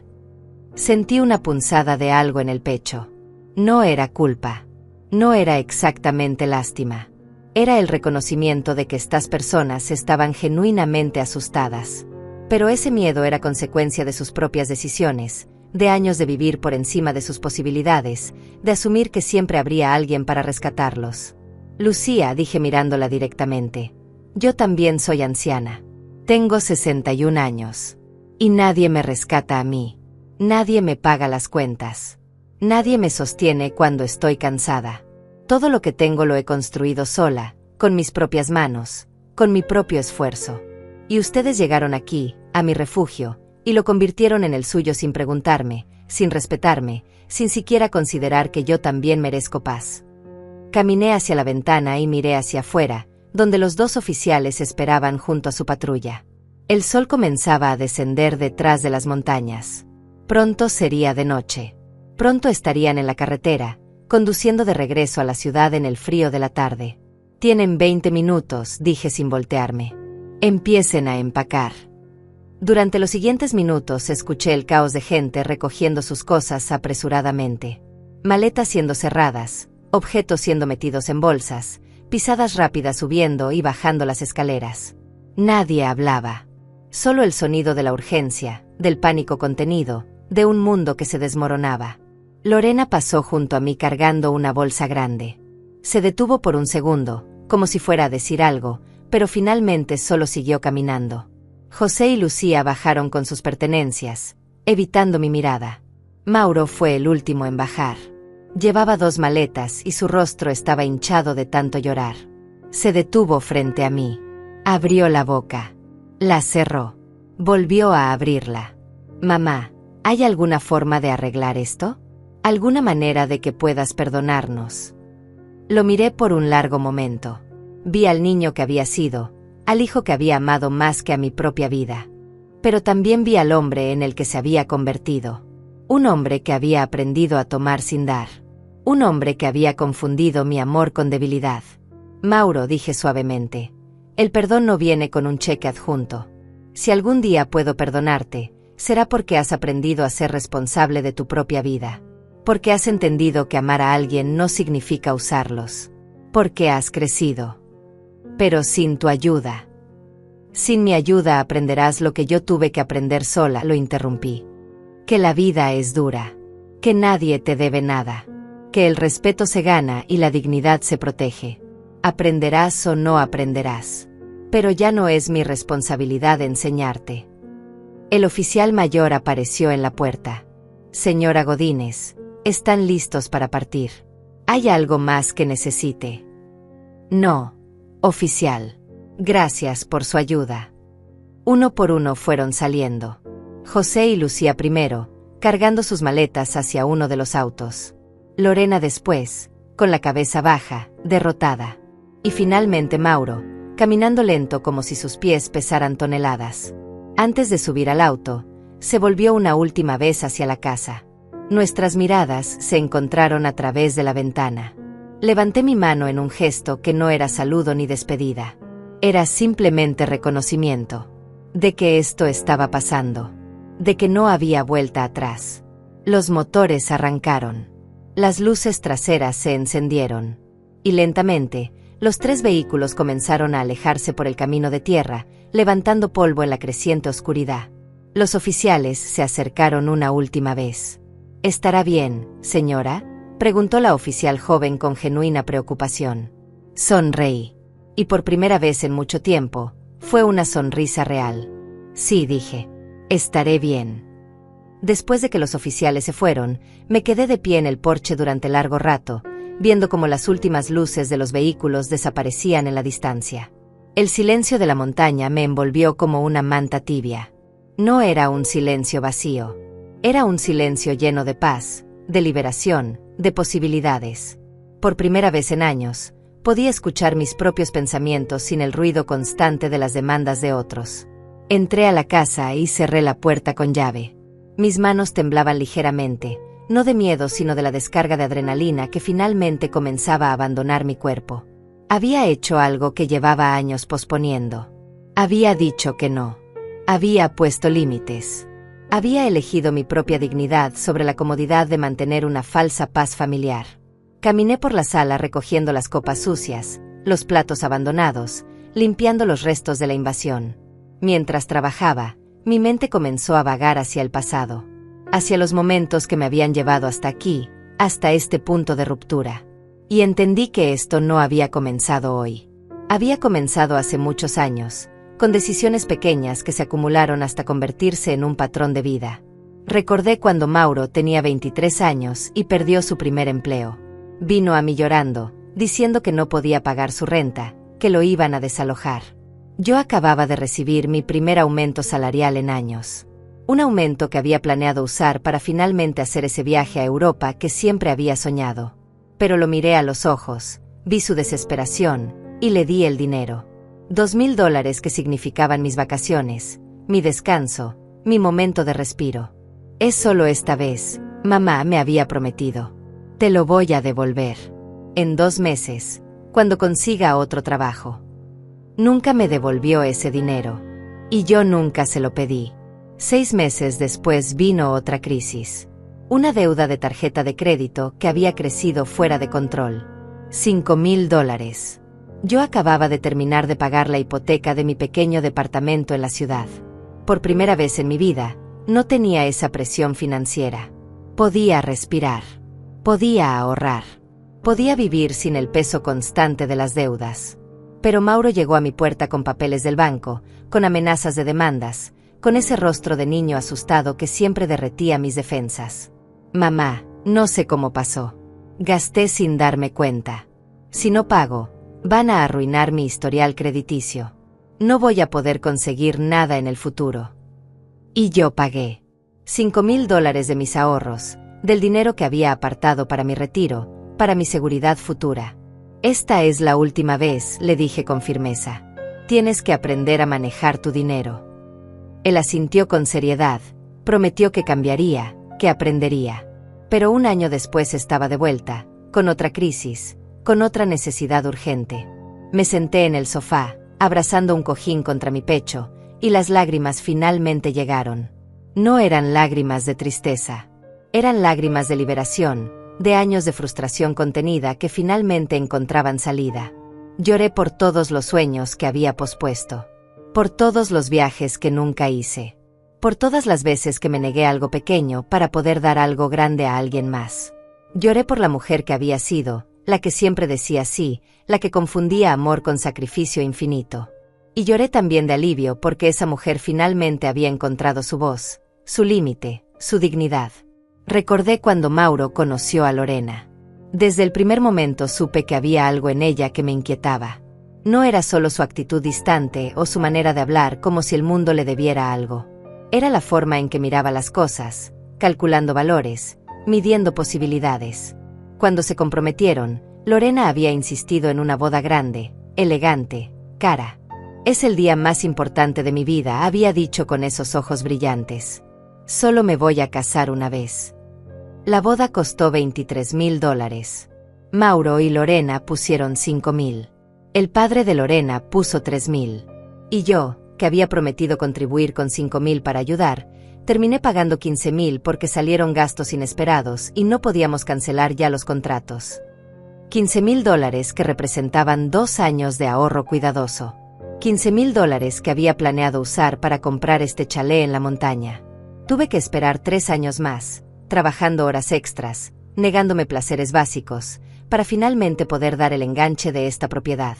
Sentí una punzada de algo en el pecho. No era culpa. No era exactamente lástima. Era el reconocimiento de que estas personas estaban genuinamente asustadas. Pero ese miedo era consecuencia de sus propias decisiones, de años de vivir por encima de sus posibilidades, de asumir que siempre habría alguien para rescatarlos. Lucía, dije mirándola directamente. Yo también soy anciana. Tengo 61 años. Y nadie me rescata a mí. Nadie me paga las cuentas. Nadie me sostiene cuando estoy cansada. Todo lo que tengo lo he construido sola, con mis propias manos, con mi propio esfuerzo. Y ustedes llegaron aquí, a mi refugio, y lo convirtieron en el suyo sin preguntarme, sin respetarme, sin siquiera considerar que yo también merezco paz. Caminé hacia la ventana y miré hacia afuera, donde los dos oficiales esperaban junto a su patrulla. El sol comenzaba a descender detrás de las montañas. Pronto sería de noche. Pronto estarían en la carretera, conduciendo de regreso a la ciudad en el frío de la tarde. «Tienen 20 minutos», dije sin voltearme. «Empiecen a empacar». Durante los siguientes minutos escuché el caos de gente recogiendo sus cosas apresuradamente. Maletas siendo cerradas, objetos siendo metidos en bolsas, pisadas rápidas subiendo y bajando las escaleras. Nadie hablaba. Solo el sonido de la urgencia, del pánico contenido, de un mundo que se desmoronaba. Lorena pasó junto a mí cargando una bolsa grande. Se detuvo por un segundo, como si fuera a decir algo, pero finalmente solo siguió caminando. José y Lucía bajaron con sus pertenencias, evitando mi mirada. Mauro fue el último en bajar. Llevaba 2 maletas y su rostro estaba hinchado de tanto llorar. Se detuvo frente a mí. Abrió la boca. La cerró. Volvió a abrirla. «Mamá, ¿hay alguna forma de arreglar esto? ¿Alguna manera de que puedas perdonarnos?» Lo miré por un largo momento. Vi al niño que había sido, al hijo que había amado más que a mi propia vida. Pero también vi al hombre en el que se había convertido. Un hombre que había aprendido a tomar sin dar. Un hombre que había confundido mi amor con debilidad. «Mauro», dije suavemente, «el perdón no viene con un cheque adjunto. Si algún día puedo perdonarte, será porque has aprendido a ser responsable de tu propia vida. Porque has entendido que amar a alguien no significa usarlos. Porque has crecido. Pero sin tu ayuda. Sin mi ayuda aprenderás lo que yo tuve que aprender sola», lo interrumpí. «Que la vida es dura. Que nadie te debe nada. Que el respeto se gana y la dignidad se protege. Aprenderás o no aprenderás. Pero ya no es mi responsabilidad enseñarte». El oficial mayor apareció en la puerta. «Señora Godínez, ¿están listos para partir? ¿Hay algo más que necesite?» «No, oficial. Gracias por su ayuda». Uno por uno fueron saliendo. José y Lucía primero, cargando sus maletas hacia uno de los autos. Lorena después, con la cabeza baja, derrotada. Y finalmente Mauro, caminando lento como si sus pies pesaran toneladas. Antes de subir al auto, se volvió una última vez hacia la casa. Nuestras miradas se encontraron a través de la ventana. Levanté mi mano en un gesto que no era saludo ni despedida. Era simplemente reconocimiento de que esto estaba pasando, de que no había vuelta atrás. Los motores arrancaron. Las luces traseras se encendieron. Y lentamente, los 3 vehículos comenzaron a alejarse por el camino de tierra, levantando polvo en la creciente oscuridad. Los oficiales se acercaron una última vez. «¿Estará bien, señora?», preguntó la oficial joven con genuina preocupación. Sonreí. Y por primera vez en mucho tiempo, fue una sonrisa real. «Sí», dije. «Estaré bien». Después de que los oficiales se fueron, me quedé de pie en el porche durante largo rato, viendo cómo las últimas luces de los vehículos desaparecían en la distancia. El silencio de la montaña me envolvió como una manta tibia. No era un silencio vacío. Era un silencio lleno de paz, de liberación, de posibilidades. Por primera vez en años, podía escuchar mis propios pensamientos sin el ruido constante de las demandas de otros. Entré a la casa y cerré la puerta con llave. Mis manos temblaban ligeramente, no de miedo sino de la descarga de adrenalina que finalmente comenzaba a abandonar mi cuerpo. Había hecho algo que llevaba años posponiendo. Había dicho que no. Había puesto límites. Había elegido mi propia dignidad sobre la comodidad de mantener una falsa paz familiar. Caminé por la sala recogiendo las copas sucias, los platos abandonados, limpiando los restos de la invasión. Mientras trabajaba, mi mente comenzó a vagar hacia el pasado, hacia los momentos que me habían llevado hasta aquí, hasta este punto de ruptura. Y entendí que esto no había comenzado hoy. Había comenzado hace muchos años, con decisiones pequeñas que se acumularon hasta convertirse en un patrón de vida. Recordé cuando Mauro tenía 23 años y perdió su primer empleo. Vino a mí llorando, diciendo que no podía pagar su renta, que lo iban a desalojar. Yo acababa de recibir mi primer aumento salarial en años. Un aumento que había planeado usar para finalmente hacer ese viaje a Europa que siempre había soñado. Pero lo miré a los ojos, vi su desesperación, y le di el dinero. $2,000 que significaban mis vacaciones, mi descanso, mi momento de respiro. Es solo esta vez, mamá me había prometido. Te lo voy a devolver. En 2 meses, cuando consiga otro trabajo. Nunca me devolvió ese dinero. Y yo nunca se lo pedí. 6 meses después vino otra crisis. Una deuda de tarjeta de crédito que había crecido fuera de control. $5,000. Yo acababa de terminar de pagar la hipoteca de mi pequeño departamento en la ciudad. Por primera vez en mi vida, no tenía esa presión financiera. Podía respirar. Podía ahorrar. Podía vivir sin el peso constante de las deudas. Pero Mauro llegó a mi puerta con papeles del banco, con amenazas de demandas, con ese rostro de niño asustado que siempre derretía mis defensas. Mamá, no sé cómo pasó. Gasté sin darme cuenta. Si no pago, van a arruinar mi historial crediticio. No voy a poder conseguir nada en el futuro. Y yo pagué. $5,000 de mis ahorros, del dinero que había apartado para mi retiro, para mi seguridad futura. Esta es la última vez, le dije con firmeza. Tienes que aprender a manejar tu dinero. Él asintió con seriedad, prometió que cambiaría, que aprendería. Pero 1 año después estaba de vuelta, con otra crisis, con otra necesidad urgente. Me senté en el sofá, abrazando un cojín contra mi pecho, y las lágrimas finalmente llegaron. No eran lágrimas de tristeza. Eran lágrimas de liberación, de años de frustración contenida que finalmente encontraban salida. Lloré por todos los sueños que había pospuesto. Por todos los viajes que nunca hice. Por todas las veces que me negué a algo pequeño para poder dar algo grande a alguien más. Lloré por la mujer que había sido, la que siempre decía sí, la que confundía amor con sacrificio infinito. Y lloré también de alivio porque esa mujer finalmente había encontrado su voz, su límite, su dignidad. Recordé cuando Mauro conoció a Lorena. Desde el primer momento supe que había algo en ella que me inquietaba. No era solo su actitud distante o su manera de hablar como si el mundo le debiera algo. Era la forma en que miraba las cosas, calculando valores, midiendo posibilidades. Cuando se comprometieron, Lorena había insistido en una boda grande, elegante, cara. Es el día más importante de mi vida, había dicho con esos ojos brillantes. Solo me voy a casar una vez. La boda costó $23,000. Mauro y Lorena pusieron $5,000. El padre de Lorena puso $3,000. Y yo, que había prometido contribuir con $5,000 para ayudar, terminé pagando $15,000 porque salieron gastos inesperados y no podíamos cancelar ya los contratos. $15,000 que representaban 2 años de ahorro cuidadoso. $15,000 que había planeado usar para comprar este chalet en la montaña. Tuve que esperar 3 años más, trabajando horas extras, negándome placeres básicos, para finalmente poder dar el enganche de esta propiedad.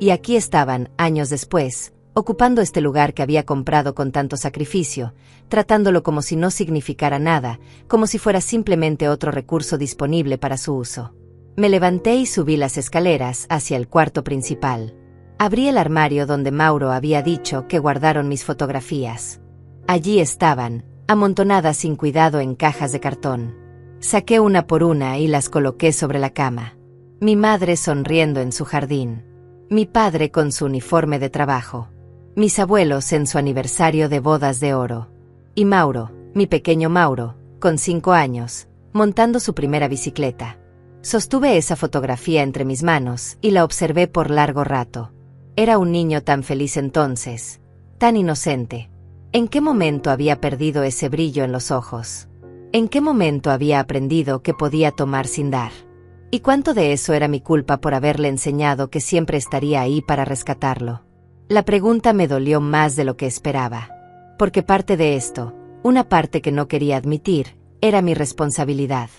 Y aquí estaban, años después, ocupando este lugar que había comprado con tanto sacrificio, tratándolo como si no significara nada, como si fuera simplemente otro recurso disponible para su uso. Me levanté y subí las escaleras hacia el cuarto principal. Abrí el armario donde Mauro había dicho que guardaron mis fotografías. Allí estaban, amontonadas sin cuidado en cajas de cartón. Saqué una por una y las coloqué sobre la cama. Mi madre sonriendo en su jardín. Mi padre con su uniforme de trabajo. Mis abuelos en su aniversario de bodas de oro. Y Mauro, mi pequeño Mauro, con 5 años, montando su primera bicicleta. Sostuve esa fotografía entre mis manos y la observé por largo rato. Era un niño tan feliz entonces, tan inocente. ¿En qué momento había perdido ese brillo en los ojos? ¿En qué momento había aprendido que podía tomar sin dar? ¿Y cuánto de eso era mi culpa por haberle enseñado que siempre estaría ahí para rescatarlo? La pregunta me dolió más de lo que esperaba. Porque parte de esto, una parte que no quería admitir, era mi responsabilidad.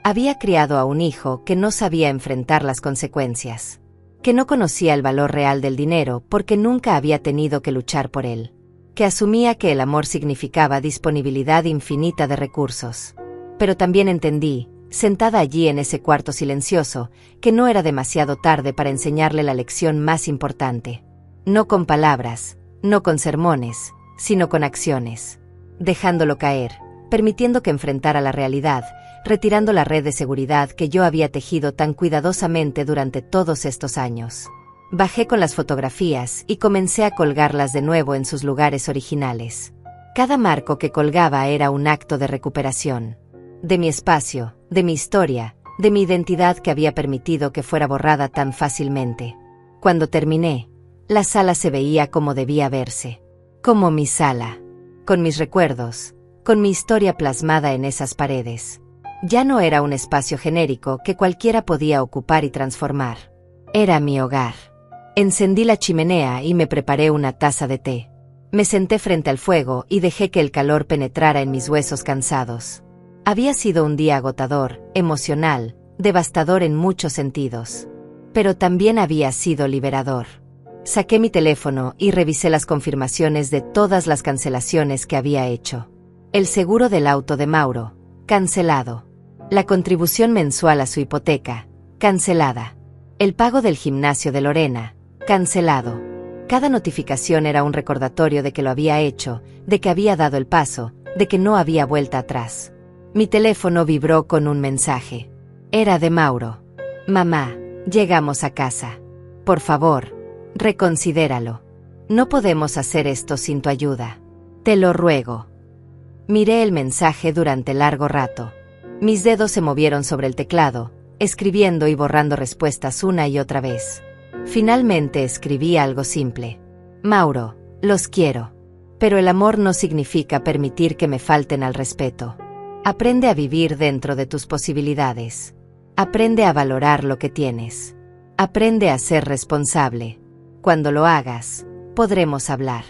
Había criado a un hijo que no sabía enfrentar las consecuencias. Que no conocía el valor real del dinero porque nunca había tenido que luchar por él. Que asumía que el amor significaba disponibilidad infinita de recursos. Pero también entendí, sentada allí en ese cuarto silencioso, que no era demasiado tarde para enseñarle la lección más importante. No con palabras, no con sermones, sino con acciones. dejándolo caer, permitiendo que enfrentara la realidad, retirando la red de seguridad que yo había tejido tan cuidadosamente durante todos estos años. Bajé con las fotografías y comencé a colgarlas de nuevo en sus lugares originales. Cada marco que colgaba era un acto de recuperación. De mi espacio, de mi historia, de mi identidad que había permitido que fuera borrada tan fácilmente. Cuando terminé, la sala se veía como debía verse. Como mi sala. Con mis recuerdos, con mi historia plasmada en esas paredes. Ya no era un espacio genérico que cualquiera podía ocupar y transformar. Era mi hogar. Encendí la chimenea y me preparé una taza de té. Me senté frente al fuego y dejé que el calor penetrara en mis huesos cansados. Había sido un día agotador, emocional, devastador en muchos sentidos. Pero también había sido liberador. Saqué mi teléfono y revisé las confirmaciones de todas las cancelaciones que había hecho. El seguro del auto de Mauro, cancelado. La contribución mensual a su hipoteca, cancelada. El pago del gimnasio de Lorena, cancelado. Cada notificación era un recordatorio de que lo había hecho, de que había dado el paso, de que no había vuelta atrás. Mi teléfono vibró con un mensaje. Era de Mauro. Mamá, llegamos a casa. Por favor, reconsidéralo. No podemos hacer esto sin tu ayuda. Te lo ruego. Miré el mensaje durante largo rato. Mis dedos se movieron sobre el teclado, escribiendo y borrando respuestas una y otra vez. Finalmente escribí algo simple. Mauro, los quiero. Pero el amor no significa permitir que me falten al respeto. Aprende a vivir dentro de tus posibilidades. Aprende a valorar lo que tienes. Aprende a ser responsable. Cuando lo hagas, podremos hablar.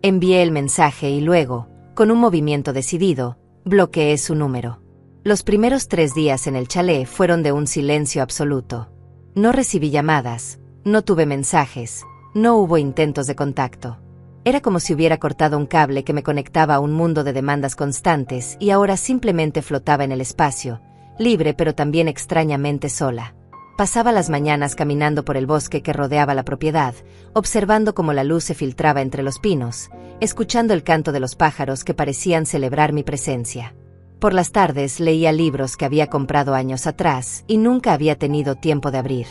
Envié el mensaje y luego, con un movimiento decidido, bloqueé su número. Los primeros 3 días en el chalet fueron de un silencio absoluto. No recibí llamadas, no tuve mensajes, no hubo intentos de contacto. Era como si hubiera cortado un cable que me conectaba a un mundo de demandas constantes y ahora simplemente flotaba en el espacio, libre pero también extrañamente sola. Pasaba las mañanas caminando por el bosque que rodeaba la propiedad, observando cómo la luz se filtraba entre los pinos, escuchando el canto de los pájaros que parecían celebrar mi presencia. Por las tardes leía libros que había comprado años atrás y nunca había tenido tiempo de abrir.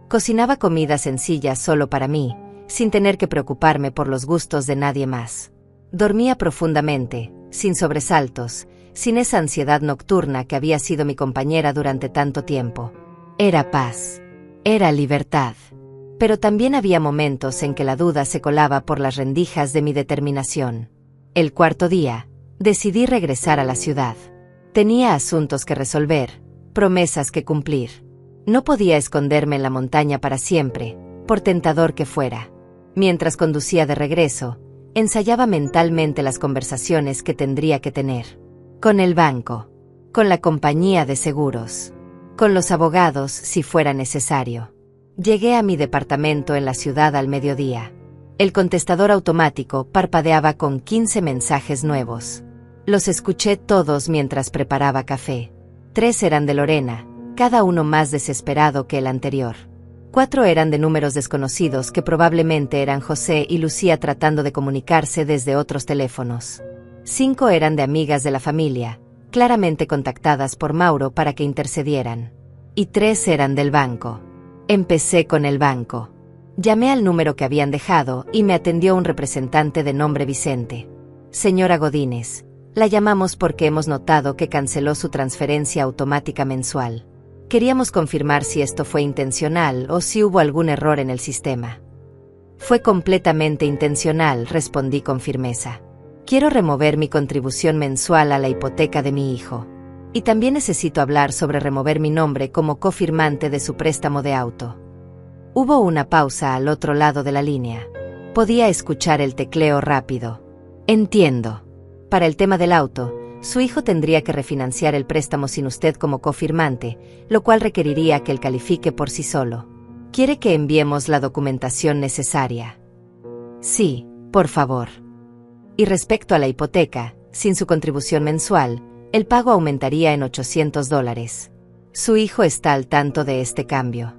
Cocinaba comida sencilla solo para mí, sin tener que preocuparme por los gustos de nadie más. Dormía profundamente, sin sobresaltos, sin esa ansiedad nocturna que había sido mi compañera durante tanto tiempo. Era paz. Era libertad. Pero también había momentos en que la duda se colaba por las rendijas de mi determinación. El 4.º día, decidí regresar a la ciudad. Tenía asuntos que resolver, promesas que cumplir. No podía esconderme en la montaña para siempre, por tentador que fuera. Mientras conducía de regreso, ensayaba mentalmente las conversaciones que tendría que tener. Con el banco, con la compañía de seguros, con los abogados si fuera necesario. Llegué a mi departamento en la ciudad al mediodía. El contestador automático parpadeaba con 15 mensajes nuevos. Los escuché todos mientras preparaba café. 3 eran de Lorena, cada uno más desesperado que el anterior. 4 eran de números desconocidos que probablemente eran José y Lucía tratando de comunicarse desde otros teléfonos. 5 eran de amigas de la familia, claramente contactadas por Mauro para que intercedieran. Y 3 eran del banco. Empecé con el banco. Llamé al número que habían dejado y me atendió un representante de nombre Vicente. Señora Godínez, la llamamos porque hemos notado que canceló su transferencia automática mensual. Queríamos confirmar si esto fue intencional o si hubo algún error en el sistema. Fue completamente intencional, respondí con firmeza. Quiero remover mi contribución mensual a la hipoteca de mi hijo. Y también necesito hablar sobre remover mi nombre como cofirmante de su préstamo de auto. Hubo una pausa al otro lado de la línea. Podía escuchar el tecleo rápido. Entiendo. Para el tema del auto, su hijo tendría que refinanciar el préstamo sin usted como cofirmante, lo cual requeriría que él califique por sí solo. ¿Quiere que enviemos la documentación necesaria? Sí, por favor. Y respecto a la hipoteca, sin su contribución mensual, el pago aumentaría en $800. Su hijo está al tanto de este cambio.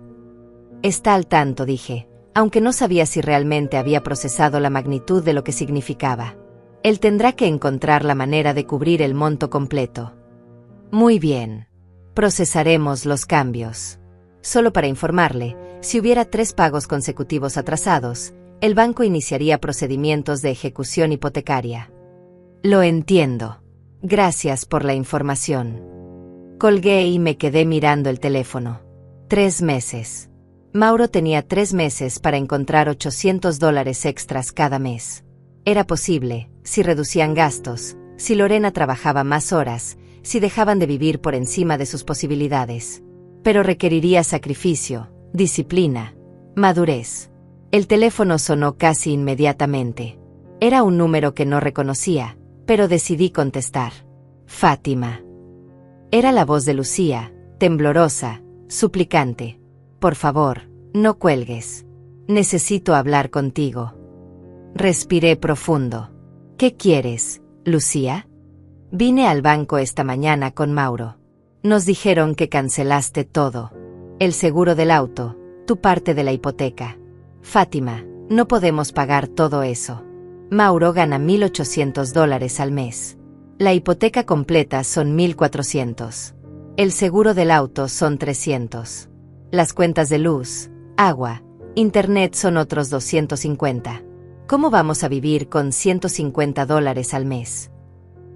Está al tanto, dije, aunque no sabía si realmente había procesado la magnitud de lo que significaba. Él tendrá que encontrar la manera de cubrir el monto completo. Muy bien. Procesaremos los cambios. Solo para informarle, si hubiera 3 pagos consecutivos atrasados, el banco iniciaría procedimientos de ejecución hipotecaria. Lo entiendo. Gracias por la información. Colgué y me quedé mirando el teléfono. 3 meses. Mauro tenía 3 meses para encontrar $800 extras cada mes. Era posible, si reducían gastos, si Lorena trabajaba más horas, si dejaban de vivir por encima de sus posibilidades. Pero requeriría sacrificio, disciplina, madurez. El teléfono sonó casi inmediatamente. Era un número que no reconocía, pero decidí contestar. Fátima. Era la voz de Lucía, temblorosa, suplicante. Por favor, no cuelgues. Necesito hablar contigo. Respiré profundo. ¿Qué quieres, Lucía? Vine al banco esta mañana con Mauro. Nos dijeron que cancelaste todo. El seguro del auto, tu parte de la hipoteca. Fátima, no podemos pagar todo eso. Mauro gana $1,800 al mes. La hipoteca completa son $1,400. El seguro del auto son $300. Las cuentas de luz, agua, internet son otros $250. ¿Cómo vamos a vivir con $150 al mes?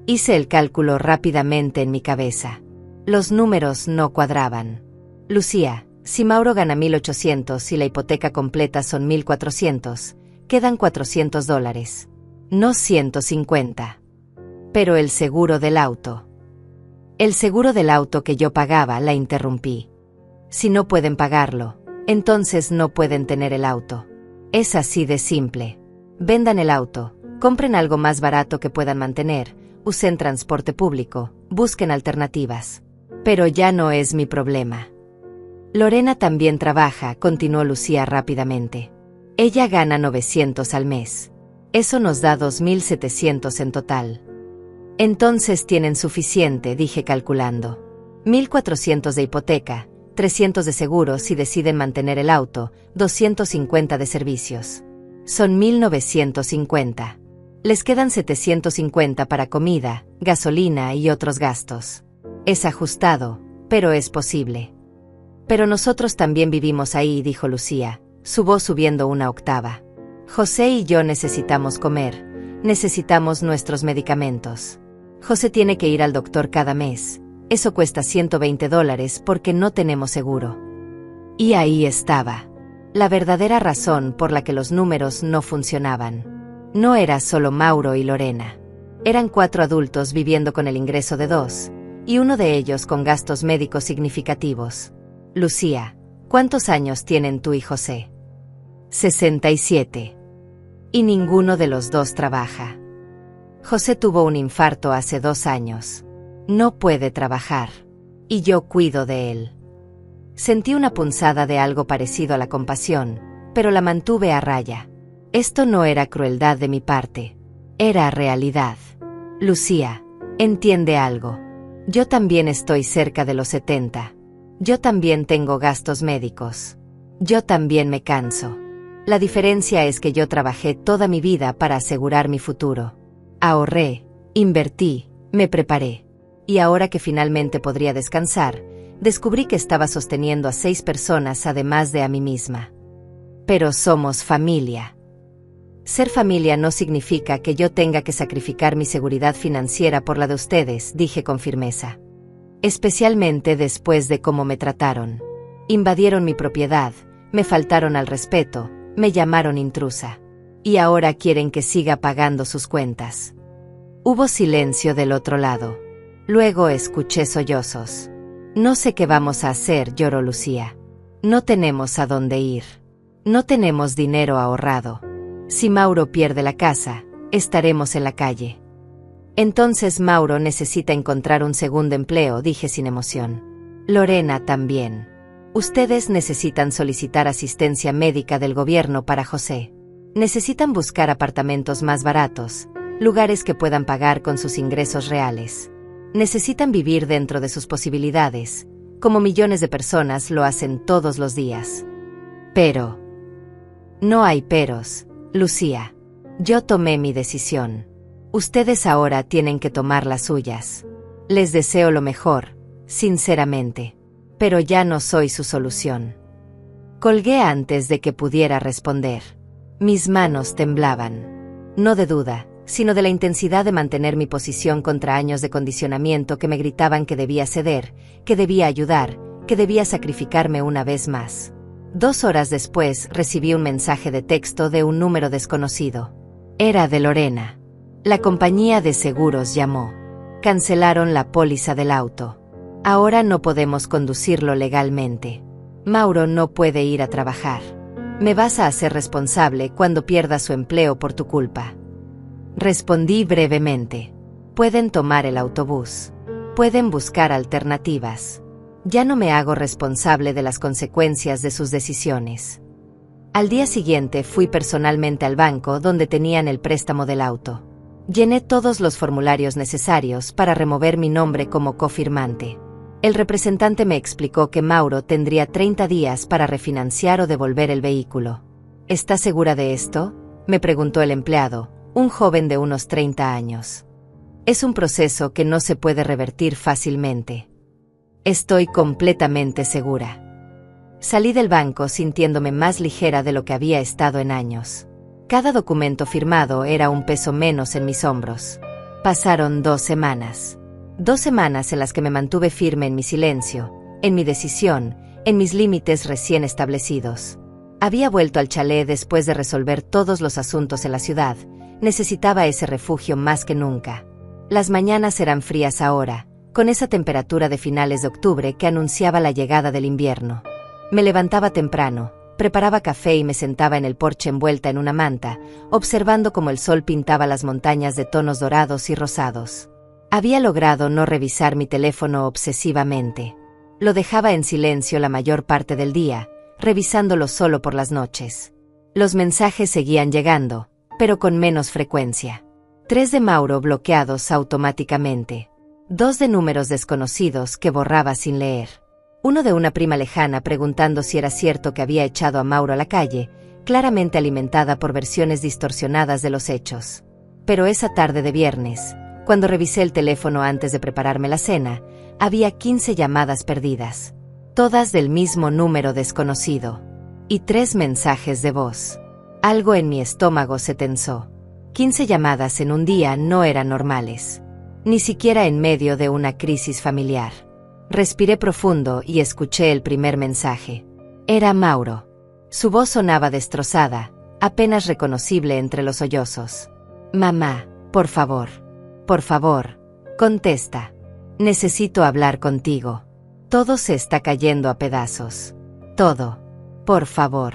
Hice el cálculo rápidamente en mi cabeza. Los números no cuadraban. Lucía, si Mauro gana $1,800 y la hipoteca completa son $1,400, quedan $400. No 150. Pero el seguro del auto. El seguro del auto que yo pagaba, la interrumpí. Si no pueden pagarlo, entonces no pueden tener el auto. Es así de simple. Vendan el auto, compren algo más barato que puedan mantener, usen transporte público, busquen alternativas. Pero ya no es mi problema. Lorena también trabaja, continuó Lucía rápidamente. Ella gana $900 al mes. Eso nos da $2,700 en total. Entonces tienen suficiente, dije calculando. 1,400 de hipoteca, 300 de seguros si deciden mantener el auto, 250 de servicios. Son 1,950. Les quedan 750 para comida, gasolina y otros gastos. Es ajustado, pero es posible. Pero nosotros también vivimos ahí, dijo Lucía, su voz subiendo una octava. José y yo necesitamos comer, necesitamos nuestros medicamentos. José tiene que ir al doctor cada mes. Eso cuesta $120 porque no tenemos seguro. Y ahí estaba. La verdadera razón por la que los números no funcionaban. No era solo Mauro y Lorena. Eran 4 adultos viviendo con el ingreso de 2, y uno de ellos con gastos médicos significativos. Lucía, ¿cuántos años tienen tú y José? 67. Y ninguno de los dos trabaja. José tuvo un infarto hace 2 años. No puede trabajar. Y yo cuido de él. Sentí una punzada de algo parecido a la compasión, pero la mantuve a raya. Esto no era crueldad de mi parte. Era realidad. Lucía, entiende algo. Yo también estoy cerca de los 70. Yo también tengo gastos médicos. Yo también me canso. La diferencia es que yo trabajé toda mi vida para asegurar mi futuro. Ahorré, invertí, me preparé. Y ahora que finalmente podría descansar, descubrí que estaba sosteniendo a 6 personas además de a mí misma. Pero somos familia. Ser familia no significa que yo tenga que sacrificar mi seguridad financiera por la de ustedes, dije con firmeza. Especialmente después de cómo me trataron. Invadieron mi propiedad, me faltaron al respeto, me llamaron intrusa. Y ahora quieren que siga pagando sus cuentas. Hubo silencio del otro lado. Luego escuché sollozos. No sé qué vamos a hacer, lloró Lucía. No tenemos a dónde ir. No tenemos dinero ahorrado. Si Mauro pierde la casa, estaremos en la calle. Entonces Mauro necesita encontrar un segundo empleo, dije sin emoción. Lorena también. Ustedes necesitan solicitar asistencia médica del gobierno para José. Necesitan buscar apartamentos más baratos, lugares que puedan pagar con sus ingresos reales. Necesitan vivir dentro de sus posibilidades, como millones de personas lo hacen todos los días. Pero no hay peros, Lucía. Yo tomé mi decisión. Ustedes ahora tienen que tomar las suyas. Les deseo lo mejor, sinceramente. Pero ya no soy su solución. Colgué antes de que pudiera responder. Mis manos temblaban. No de duda, sino de la intensidad de mantener mi posición contra años de condicionamiento que me gritaban que debía ceder, que debía ayudar, que debía sacrificarme una vez más. 2 horas después recibí un mensaje de texto de un número desconocido. Era de Lorena. La compañía de seguros llamó. Cancelaron la póliza del auto. Ahora no podemos conducirlo legalmente. Mauro no puede ir a trabajar. Me vas a hacer responsable cuando pierda su empleo por tu culpa. Respondí brevemente. Pueden tomar el autobús. Pueden buscar alternativas. Ya no me hago responsable de las consecuencias de sus decisiones. Al día siguiente fui personalmente al banco donde tenían el préstamo del auto. Llené todos los formularios necesarios para remover mi nombre como cofirmante. El representante me explicó que Mauro tendría 30 días para refinanciar o devolver el vehículo. ¿Está segura de esto?, me preguntó el empleado, un joven de unos 30 años. Es un proceso que no se puede revertir fácilmente. Estoy completamente segura. Salí del banco sintiéndome más ligera de lo que había estado en años. Cada documento firmado era un peso menos en mis hombros. Pasaron 2 semanas. 2 semanas en las que me mantuve firme en mi silencio, en mi decisión, en mis límites recién establecidos. Había vuelto al chalet después de resolver todos los asuntos en la ciudad. Necesitaba ese refugio más que nunca. Las mañanas eran frías ahora, con esa temperatura de finales de octubre que anunciaba la llegada del invierno. Me levantaba temprano, preparaba café y me sentaba en el porche envuelta en una manta, observando cómo el sol pintaba las montañas de tonos dorados y rosados. Había logrado no revisar mi teléfono obsesivamente. Lo dejaba en silencio la mayor parte del día, revisándolo solo por las noches. Los mensajes seguían llegando, pero con menos frecuencia. 3 de Mauro bloqueados automáticamente. 2 de números desconocidos que borraba sin leer. 1 de una prima lejana preguntando si era cierto que había echado a Mauro a la calle, claramente alimentada por versiones distorsionadas de los hechos. Pero esa tarde de viernes, cuando revisé el teléfono antes de prepararme la cena, había 15 llamadas perdidas. Todas del mismo número desconocido. Y 3 mensajes de voz. Algo en mi estómago se tensó. 15 llamadas en un día no eran normales. Ni siquiera en medio de una crisis familiar. Respiré profundo y escuché el primer mensaje. Era Mauro. Su voz sonaba destrozada, apenas reconocible entre los sollozos. Mamá, por favor, contesta. Necesito hablar contigo. Todo se está cayendo a pedazos. Todo. Por favor.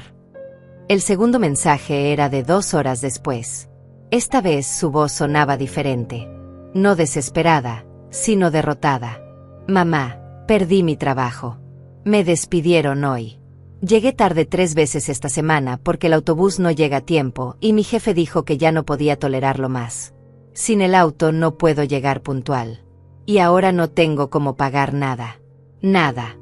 El segundo mensaje era de 2 horas después. Esta vez su voz sonaba diferente. No desesperada, sino derrotada. Mamá, perdí mi trabajo. Me despidieron hoy. Llegué tarde 3 veces esta semana porque el autobús no llega a tiempo y mi jefe dijo que ya no podía tolerarlo más. Sin el auto no puedo llegar puntual. Y ahora no tengo cómo pagar nada. Nada.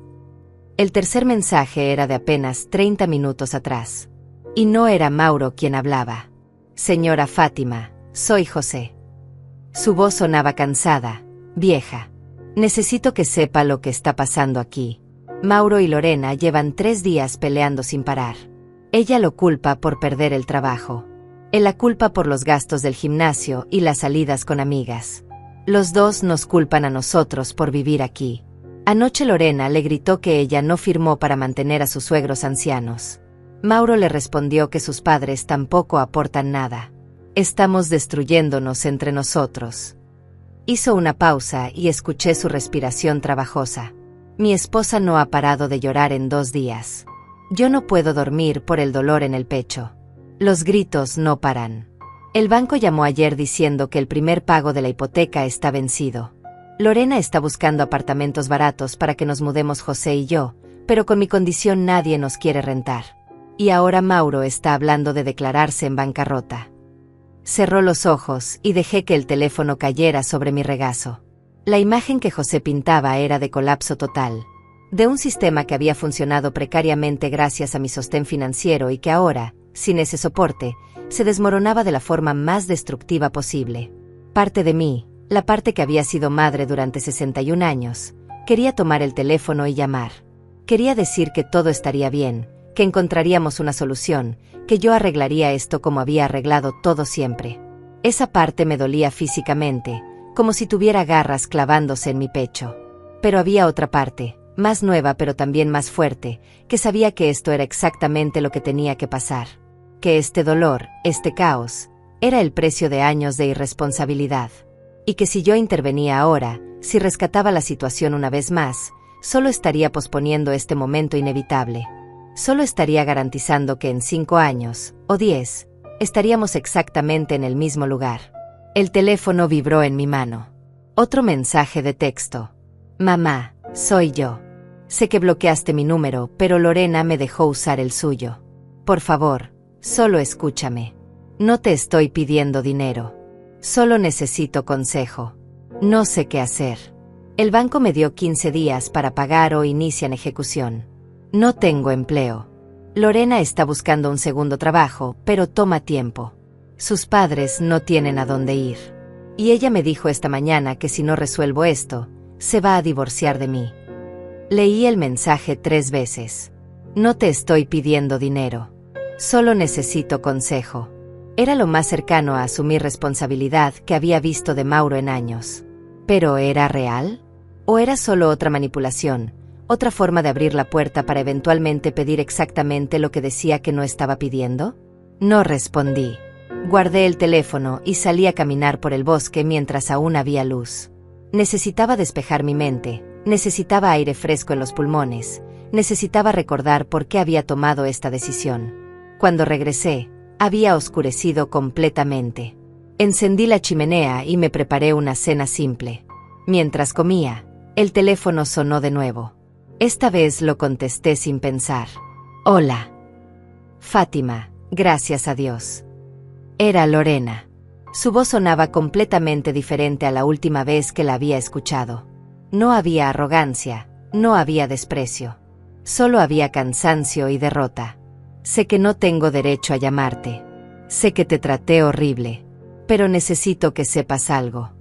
El tercer mensaje era de apenas 30 minutos atrás. Y no era Mauro quien hablaba. Señora Fátima, soy José. Su voz sonaba cansada, vieja. Necesito que sepa lo que está pasando aquí. Mauro y Lorena llevan 3 días peleando sin parar. Ella lo culpa por perder el trabajo. Él la culpa por los gastos del gimnasio y las salidas con amigas. Los dos nos culpan a nosotros por vivir aquí. Anoche Lorena le gritó que ella no firmó para mantener a sus suegros ancianos. Mauro le respondió que sus padres tampoco aportan nada. Estamos destruyéndonos entre nosotros. Hizo una pausa y escuché su respiración trabajosa. Mi esposa no ha parado de llorar en 2 días. Yo no puedo dormir por el dolor en el pecho. Los gritos no paran. El banco llamó ayer diciendo que el primer pago de la hipoteca está vencido. Lorena está buscando apartamentos baratos para que nos mudemos José y yo, pero con mi condición nadie nos quiere rentar. Y ahora Mauro está hablando de declararse en bancarrota. Cerró los ojos y dejé que el teléfono cayera sobre mi regazo. La imagen que José pintaba era de colapso total. De un sistema que había funcionado precariamente gracias a mi sostén financiero y que ahora, sin ese soporte, se desmoronaba de la forma más destructiva posible. Parte de mí, la parte que había sido madre durante 61 años, quería tomar el teléfono y llamar. Quería decir que todo estaría bien, que encontraríamos una solución, que yo arreglaría esto como había arreglado todo siempre. Esa parte me dolía físicamente, como si tuviera garras clavándose en mi pecho. Pero había otra parte, más nueva pero también más fuerte, que sabía que esto era exactamente lo que tenía que pasar. Que este dolor, este caos, era el precio de años de irresponsabilidad. Y que si yo intervenía ahora, si rescataba la situación una vez más, solo estaría posponiendo este momento inevitable. Solo estaría garantizando que en 5 años, o 10, estaríamos exactamente en el mismo lugar. El teléfono vibró en mi mano. Otro mensaje de texto. Mamá, soy yo. Sé que bloqueaste mi número, pero Lorena me dejó usar el suyo. Por favor, solo escúchame. No te estoy pidiendo dinero. Solo necesito consejo. No sé qué hacer. El banco me dio 15 días para pagar o inician ejecución. No tengo empleo. Lorena está buscando un segundo trabajo, pero toma tiempo. Sus padres no tienen a dónde ir. Y ella me dijo esta mañana que si no resuelvo esto, se va a divorciar de mí. Leí el mensaje 3 veces. No te estoy pidiendo dinero. Solo necesito consejo. Era lo más cercano a asumir responsabilidad que había visto de Mauro en años. ¿Pero era real? ¿O era solo otra manipulación, otra forma de abrir la puerta para eventualmente pedir exactamente lo que decía que no estaba pidiendo? No respondí. Guardé el teléfono y salí a caminar por el bosque mientras aún había luz. Necesitaba despejar mi mente, necesitaba aire fresco en los pulmones, necesitaba recordar por qué había tomado esta decisión. Cuando regresé, había oscurecido completamente. Encendí la chimenea y me preparé una cena simple. Mientras comía, el teléfono sonó de nuevo. Esta vez lo contesté sin pensar. Hola. Fátima, gracias a Dios. Era Lorena. Su voz sonaba completamente diferente a la última vez que la había escuchado. No había arrogancia, no había desprecio. Solo había cansancio y derrota. Sé que no tengo derecho a llamarte. Sé que te traté horrible. Pero necesito que sepas algo.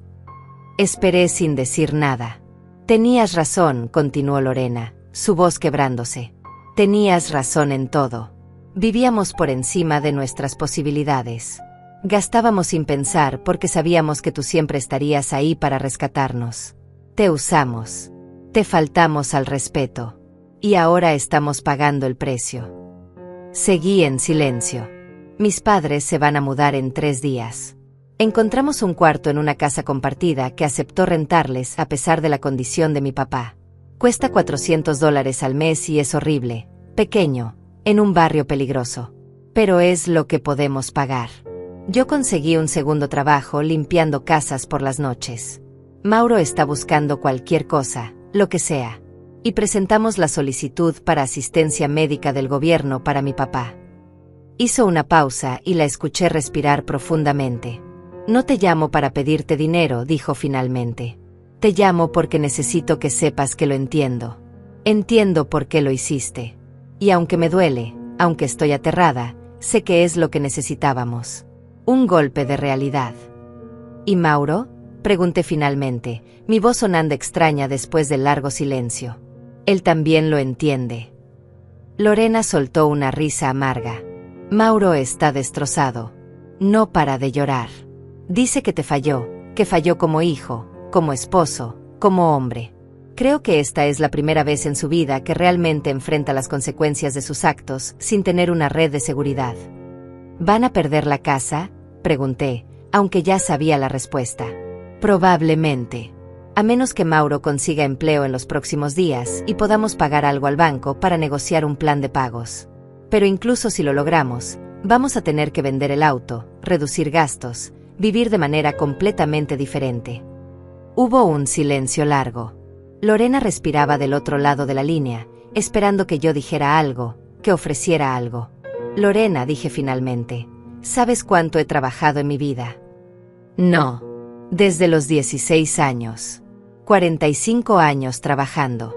Esperé sin decir nada. Tenías razón, continuó Lorena, su voz quebrándose. Tenías razón en todo. Vivíamos por encima de nuestras posibilidades. Gastábamos sin pensar porque sabíamos que tú siempre estarías ahí para rescatarnos. Te usamos. Te faltamos al respeto. Y ahora estamos pagando el precio. Seguí en silencio. Mis padres se van a mudar en 3 días. Encontramos un cuarto en una casa compartida que aceptó rentarles a pesar de la condición de mi papá. Cuesta $400 al mes y es horrible, pequeño, en un barrio peligroso. Pero es lo que podemos pagar. Yo conseguí un segundo trabajo limpiando casas por las noches. Mauro está buscando cualquier cosa, lo que sea. Y presentamos la solicitud para asistencia médica del gobierno para mi papá. Hizo una pausa y la escuché respirar profundamente. No te llamo para pedirte dinero, dijo finalmente. Te llamo porque necesito que sepas que lo entiendo. Entiendo por qué lo hiciste. Y aunque me duele, aunque estoy aterrada, sé que es lo que necesitábamos. Un golpe de realidad. ¿Y Mauro? Pregunté finalmente, mi voz sonando extraña después del largo silencio. Él también lo entiende. Lorena soltó una risa amarga. Mauro está destrozado. No para de llorar. Dice que te falló, que falló como hijo, como esposo, como hombre. Creo que esta es la primera vez en su vida que realmente enfrenta las consecuencias de sus actos sin tener una red de seguridad. ¿Van a perder la casa?, pregunté, aunque ya sabía la respuesta. Probablemente. A menos que Mauro consiga empleo en los próximos días y podamos pagar algo al banco para negociar un plan de pagos. Pero incluso si lo logramos, vamos a tener que vender el auto, reducir gastos, vivir de manera completamente diferente. Hubo un silencio largo. Lorena respiraba del otro lado de la línea, esperando que yo dijera algo, que ofreciera algo. Lorena, dije finalmente, ¿sabes cuánto he trabajado en mi vida? No. Desde los 16 años. 45 años trabajando.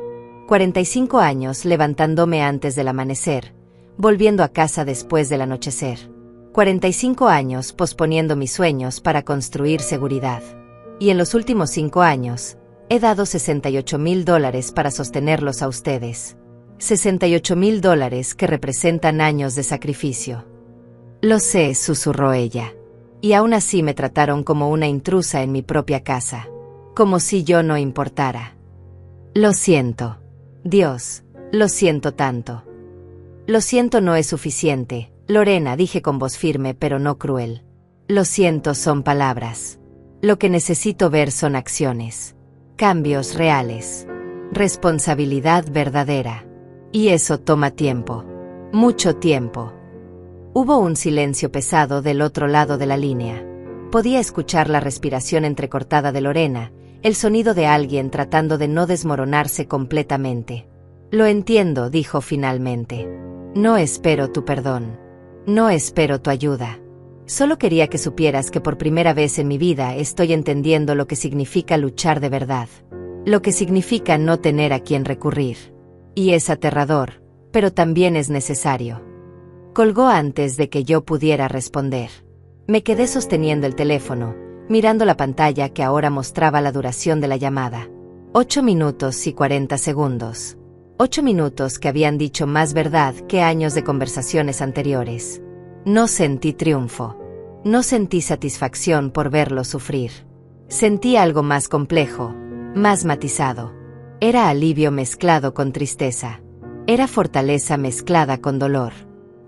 45 años levantándome antes del amanecer, volviendo a casa después del anochecer. 45 años posponiendo mis sueños para construir seguridad. Y en los últimos 5 años, he dado $68,000 para sostenerlos a ustedes. $68,000 que representan años de sacrificio. Lo sé, susurró ella. Y aún así me trataron como una intrusa en mi propia casa. Como si yo no importara. Lo siento. Dios, lo siento tanto. Lo siento no es suficiente, Lorena, dije con voz firme pero no cruel. Lo siento son palabras. Lo que necesito ver son acciones. Cambios reales. Responsabilidad verdadera. Y eso toma tiempo. Mucho tiempo. Hubo un silencio pesado del otro lado de la línea. Podía escuchar la respiración entrecortada de Lorena, el sonido de alguien tratando de no desmoronarse completamente. Lo entiendo, dijo finalmente. No espero tu perdón. No espero tu ayuda. Solo quería que supieras que por primera vez en mi vida estoy entendiendo lo que significa luchar de verdad. Lo que significa no tener a quien recurrir. Y es aterrador, pero también es necesario. Colgó antes de que yo pudiera responder. Me quedé sosteniendo el teléfono, mirando la pantalla que ahora mostraba la duración de la llamada. 8 minutos y 40 segundos. 8 minutos que habían dicho más verdad que años de conversaciones anteriores. No sentí triunfo. No sentí satisfacción por verlo sufrir. Sentí algo más complejo, más matizado. Era alivio mezclado con tristeza. Era fortaleza mezclada con dolor.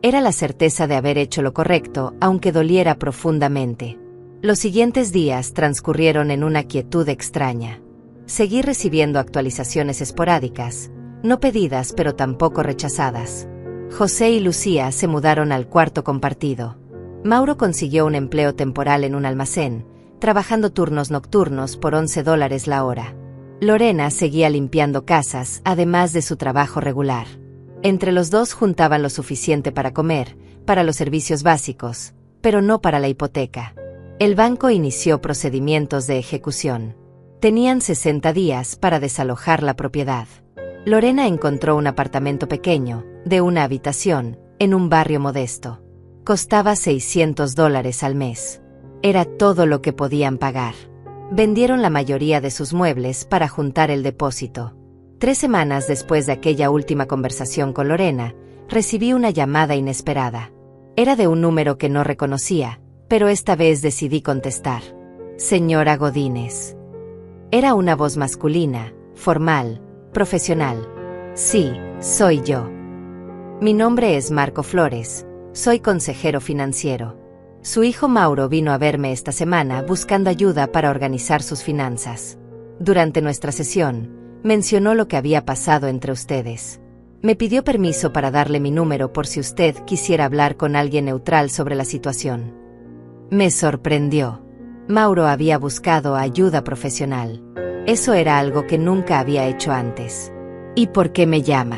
Era la certeza de haber hecho lo correcto, aunque doliera profundamente. Los siguientes días transcurrieron en una quietud extraña. Seguí recibiendo actualizaciones esporádicas, no pedidas pero tampoco rechazadas. José y Lucía se mudaron al cuarto compartido. Mauro consiguió un empleo temporal en un almacén, trabajando turnos nocturnos por $11 la hora. Lorena seguía limpiando casas, además de su trabajo regular. Entre los dos juntaban lo suficiente para comer, para los servicios básicos, pero no para la hipoteca. El banco inició procedimientos de ejecución. Tenían 60 días para desalojar la propiedad. Lorena encontró un apartamento pequeño, de una habitación, en un barrio modesto. Costaba $600 al mes. Era todo lo que podían pagar. Vendieron la mayoría de sus muebles para juntar el depósito. 3 semanas después de aquella última conversación con Lorena, recibí una llamada inesperada. Era de un número que no reconocía, pero esta vez decidí contestar. Señora Godínez. Era una voz masculina, formal, profesional. Sí, soy yo. Mi nombre es Marco Flores, soy consejero financiero. Su hijo Mauro vino a verme esta semana buscando ayuda para organizar sus finanzas. Durante nuestra sesión, mencionó lo que había pasado entre ustedes. Me pidió permiso para darle mi número por si usted quisiera hablar con alguien neutral sobre la situación. Me sorprendió. Mauro había buscado ayuda profesional. Eso era algo que nunca había hecho antes. ¿Y por qué me llama?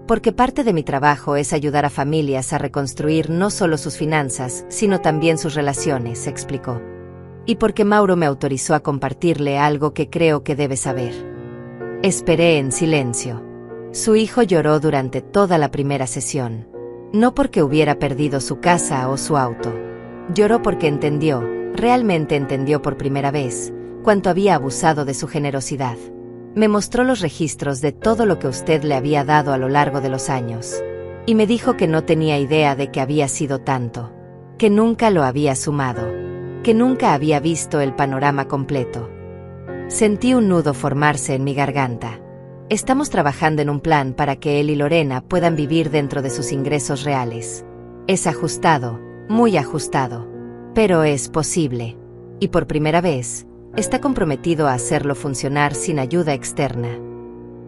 Porque parte de mi trabajo es ayudar a familias a reconstruir no solo sus finanzas, sino también sus relaciones, explicó. Y porque Mauro me autorizó a compartirle algo que creo que debe saber. Esperé en silencio. Su hijo lloró durante toda la primera sesión. No porque hubiera perdido su casa o su auto. Lloró porque entendió, realmente entendió por primera vez, cuánto había abusado de su generosidad. Me mostró los registros de todo lo que usted le había dado a lo largo de los años. Y me dijo que no tenía idea de que había sido tanto. Que nunca lo había sumado. Que nunca había visto el panorama completo. Sentí un nudo formarse en mi garganta. Estamos trabajando en un plan para que él y Lorena puedan vivir dentro de sus ingresos reales. Es ajustado, muy ajustado. Pero es posible. Y por primera vez, está comprometido a hacerlo funcionar sin ayuda externa.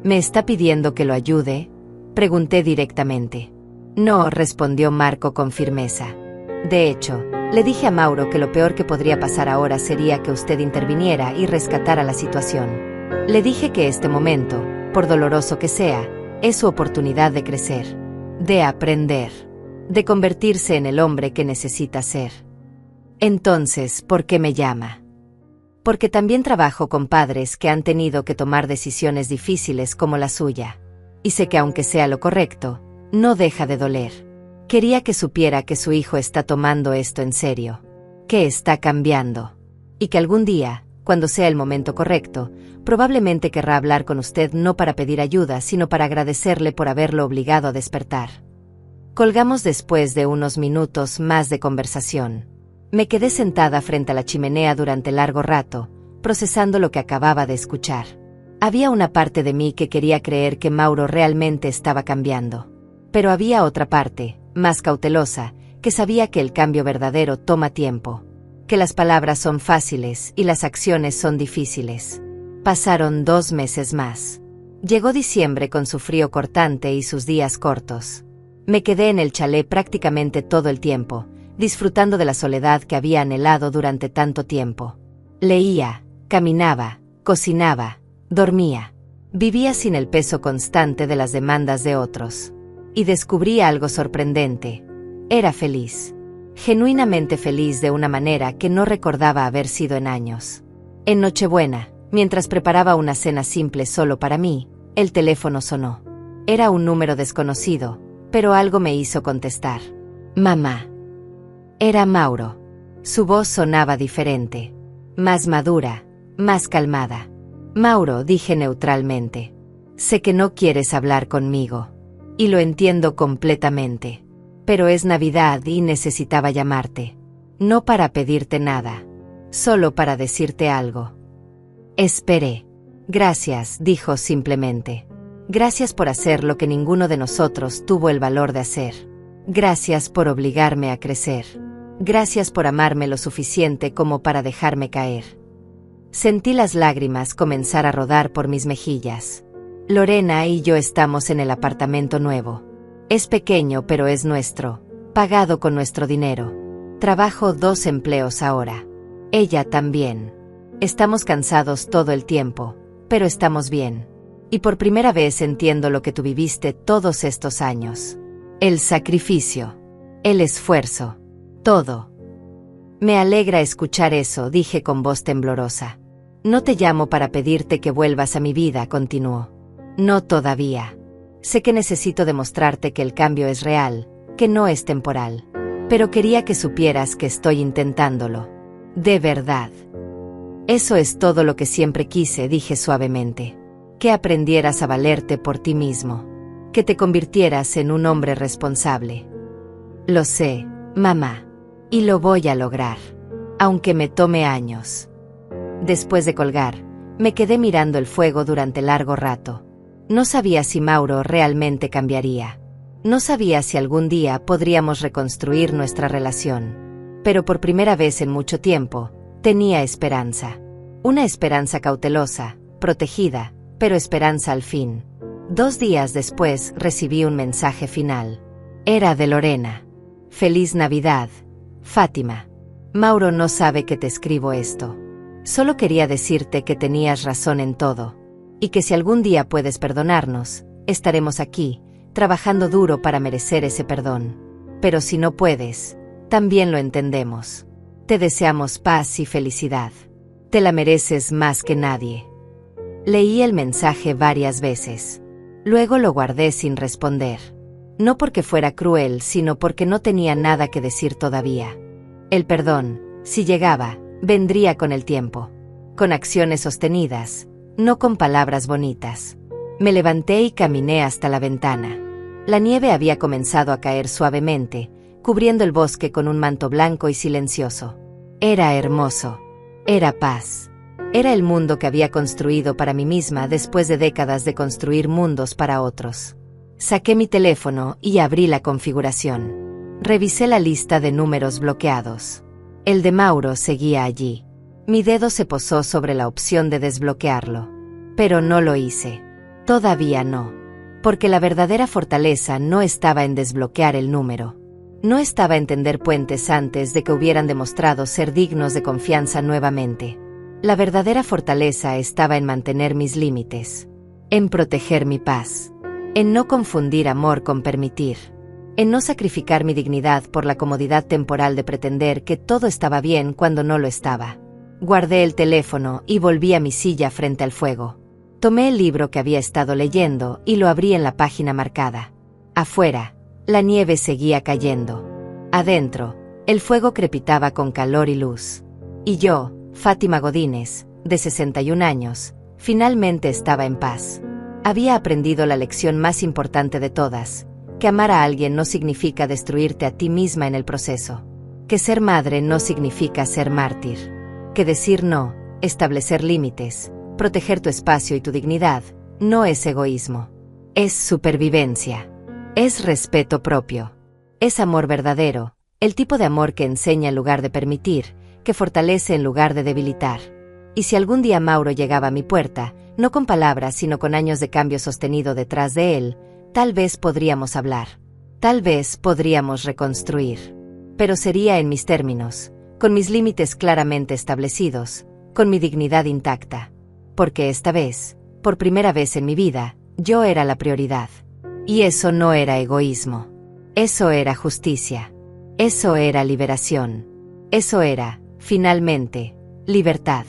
¿Me está pidiendo que lo ayude?, pregunté directamente. No, respondió Marco con firmeza. De hecho, le dije a Mauro que lo peor que podría pasar ahora sería que usted interviniera y rescatara la situación. Le dije que este momento, por doloroso que sea, es su oportunidad de crecer, de aprender, de convertirse en el hombre que necesita ser. Entonces, ¿por qué me llama? Porque también trabajo con padres que han tenido que tomar decisiones difíciles como la suya. Y sé que aunque sea lo correcto, no deja de doler. Quería que supiera que su hijo está tomando esto en serio, que está cambiando, y que algún día, cuando sea el momento correcto, probablemente querrá hablar con usted no para pedir ayuda, sino para agradecerle por haberlo obligado a despertar. Colgamos después de unos minutos más de conversación. Me quedé sentada frente a la chimenea durante largo rato, procesando lo que acababa de escuchar. Había una parte de mí que quería creer que Mauro realmente estaba cambiando. Pero había otra parte, más cautelosa, que sabía que el cambio verdadero toma tiempo. Que las palabras son fáciles y las acciones son difíciles. Pasaron 2 meses más. Llegó diciembre con su frío cortante y sus días cortos. Me quedé en el chalet prácticamente todo el tiempo, disfrutando de la soledad que había anhelado durante tanto tiempo. Leía, caminaba, cocinaba, dormía. Vivía sin el peso constante de las demandas de otros. Y descubrí algo sorprendente. Era feliz. Genuinamente feliz de una manera que no recordaba haber sido en años. En Nochebuena, mientras preparaba una cena simple solo para mí, el teléfono sonó. Era un número desconocido, pero algo me hizo contestar. Mamá. Era Mauro. Su voz sonaba diferente. Más madura, más calmada. Mauro, dije neutralmente. Sé que no quieres hablar conmigo. Y lo entiendo completamente. Pero es Navidad y necesitaba llamarte. No para pedirte nada. Solo para decirte algo. Esperé. Gracias, dijo simplemente. Gracias por hacer lo que ninguno de nosotros tuvo el valor de hacer. Gracias por obligarme a crecer. Gracias por amarme lo suficiente como para dejarme caer. Sentí las lágrimas comenzar a rodar por mis mejillas. Lorena y yo estamos en el apartamento nuevo. Es pequeño pero es nuestro, pagado con nuestro dinero. Trabajo 2 empleos ahora. Ella también. Estamos cansados todo el tiempo, pero estamos bien. Y por primera vez entiendo lo que tú viviste todos estos años. El sacrificio, el esfuerzo, todo. Me alegra escuchar eso, dije con voz temblorosa. No te llamo para pedirte que vuelvas a mi vida, continuó. No todavía. Sé que necesito demostrarte que el cambio es real, que no es temporal. Pero quería que supieras que estoy intentándolo. De verdad. Eso es todo lo que siempre quise, dije suavemente. Que aprendieras a valerte por ti mismo. Que te convirtieras en un hombre responsable. Lo sé, mamá. Y lo voy a lograr. Aunque me tome años. Después de colgar, me quedé mirando el fuego durante largo rato. No sabía si Mauro realmente cambiaría. No sabía si algún día podríamos reconstruir nuestra relación. Pero por primera vez en mucho tiempo, tenía esperanza. Una esperanza cautelosa, protegida, pero esperanza al fin. 2 días después recibí un mensaje final. Era de Lorena. Feliz Navidad, Fátima. Mauro no sabe que te escribo esto. Solo quería decirte que tenías razón en todo. Y que si algún día puedes perdonarnos, estaremos aquí, trabajando duro para merecer ese perdón. Pero si no puedes, también lo entendemos. Te deseamos paz y felicidad. Te la mereces más que nadie. Leí el mensaje varias veces. Luego lo guardé sin responder. No porque fuera cruel, sino porque no tenía nada que decir todavía. El perdón, si llegaba, vendría con el tiempo. Con acciones sostenidas, no con palabras bonitas. Me levanté y caminé hasta la ventana. La nieve había comenzado a caer suavemente, cubriendo el bosque con un manto blanco y silencioso. Era hermoso. Era paz. Era el mundo que había construido para mí misma después de décadas de construir mundos para otros. Saqué mi teléfono y abrí la configuración. Revisé la lista de números bloqueados. El de Mauro seguía allí. Mi dedo se posó sobre la opción de desbloquearlo. Pero no lo hice. Todavía no. Porque la verdadera fortaleza no estaba en desbloquear el número. No estaba en tender puentes antes de que hubieran demostrado ser dignos de confianza nuevamente. La verdadera fortaleza estaba en mantener mis límites. En proteger mi paz. En no confundir amor con permitir. En no sacrificar mi dignidad por la comodidad temporal de pretender que todo estaba bien cuando no lo estaba. Guardé el teléfono y volví a mi silla frente al fuego. Tomé el libro que había estado leyendo y lo abrí en la página marcada. Afuera, La nieve seguía cayendo. Adentro, el fuego crepitaba con calor y luz. Y yo, Fátima Godínez, de 61 años, finalmente estaba en paz. Había aprendido la lección más importante de todas, que amar a alguien no significa destruirte a ti misma en el proceso. Que ser madre no significa ser mártir. Que decir no, establecer límites, proteger tu espacio y tu dignidad, no es egoísmo. Es supervivencia. Es respeto propio. Es amor verdadero, el tipo de amor que enseña en lugar de permitir, que fortalece en lugar de debilitar. Y si algún día Mauro llegaba a mi puerta, no con palabras sino con años de cambio sostenido detrás de él, tal vez podríamos hablar. Tal vez podríamos reconstruir. Pero sería en mis términos, con mis límites claramente establecidos, con mi dignidad intacta. Porque esta vez, por primera vez en mi vida, yo era la prioridad. Y eso no era egoísmo. Eso era justicia. Eso era liberación. Eso era, finalmente, libertad.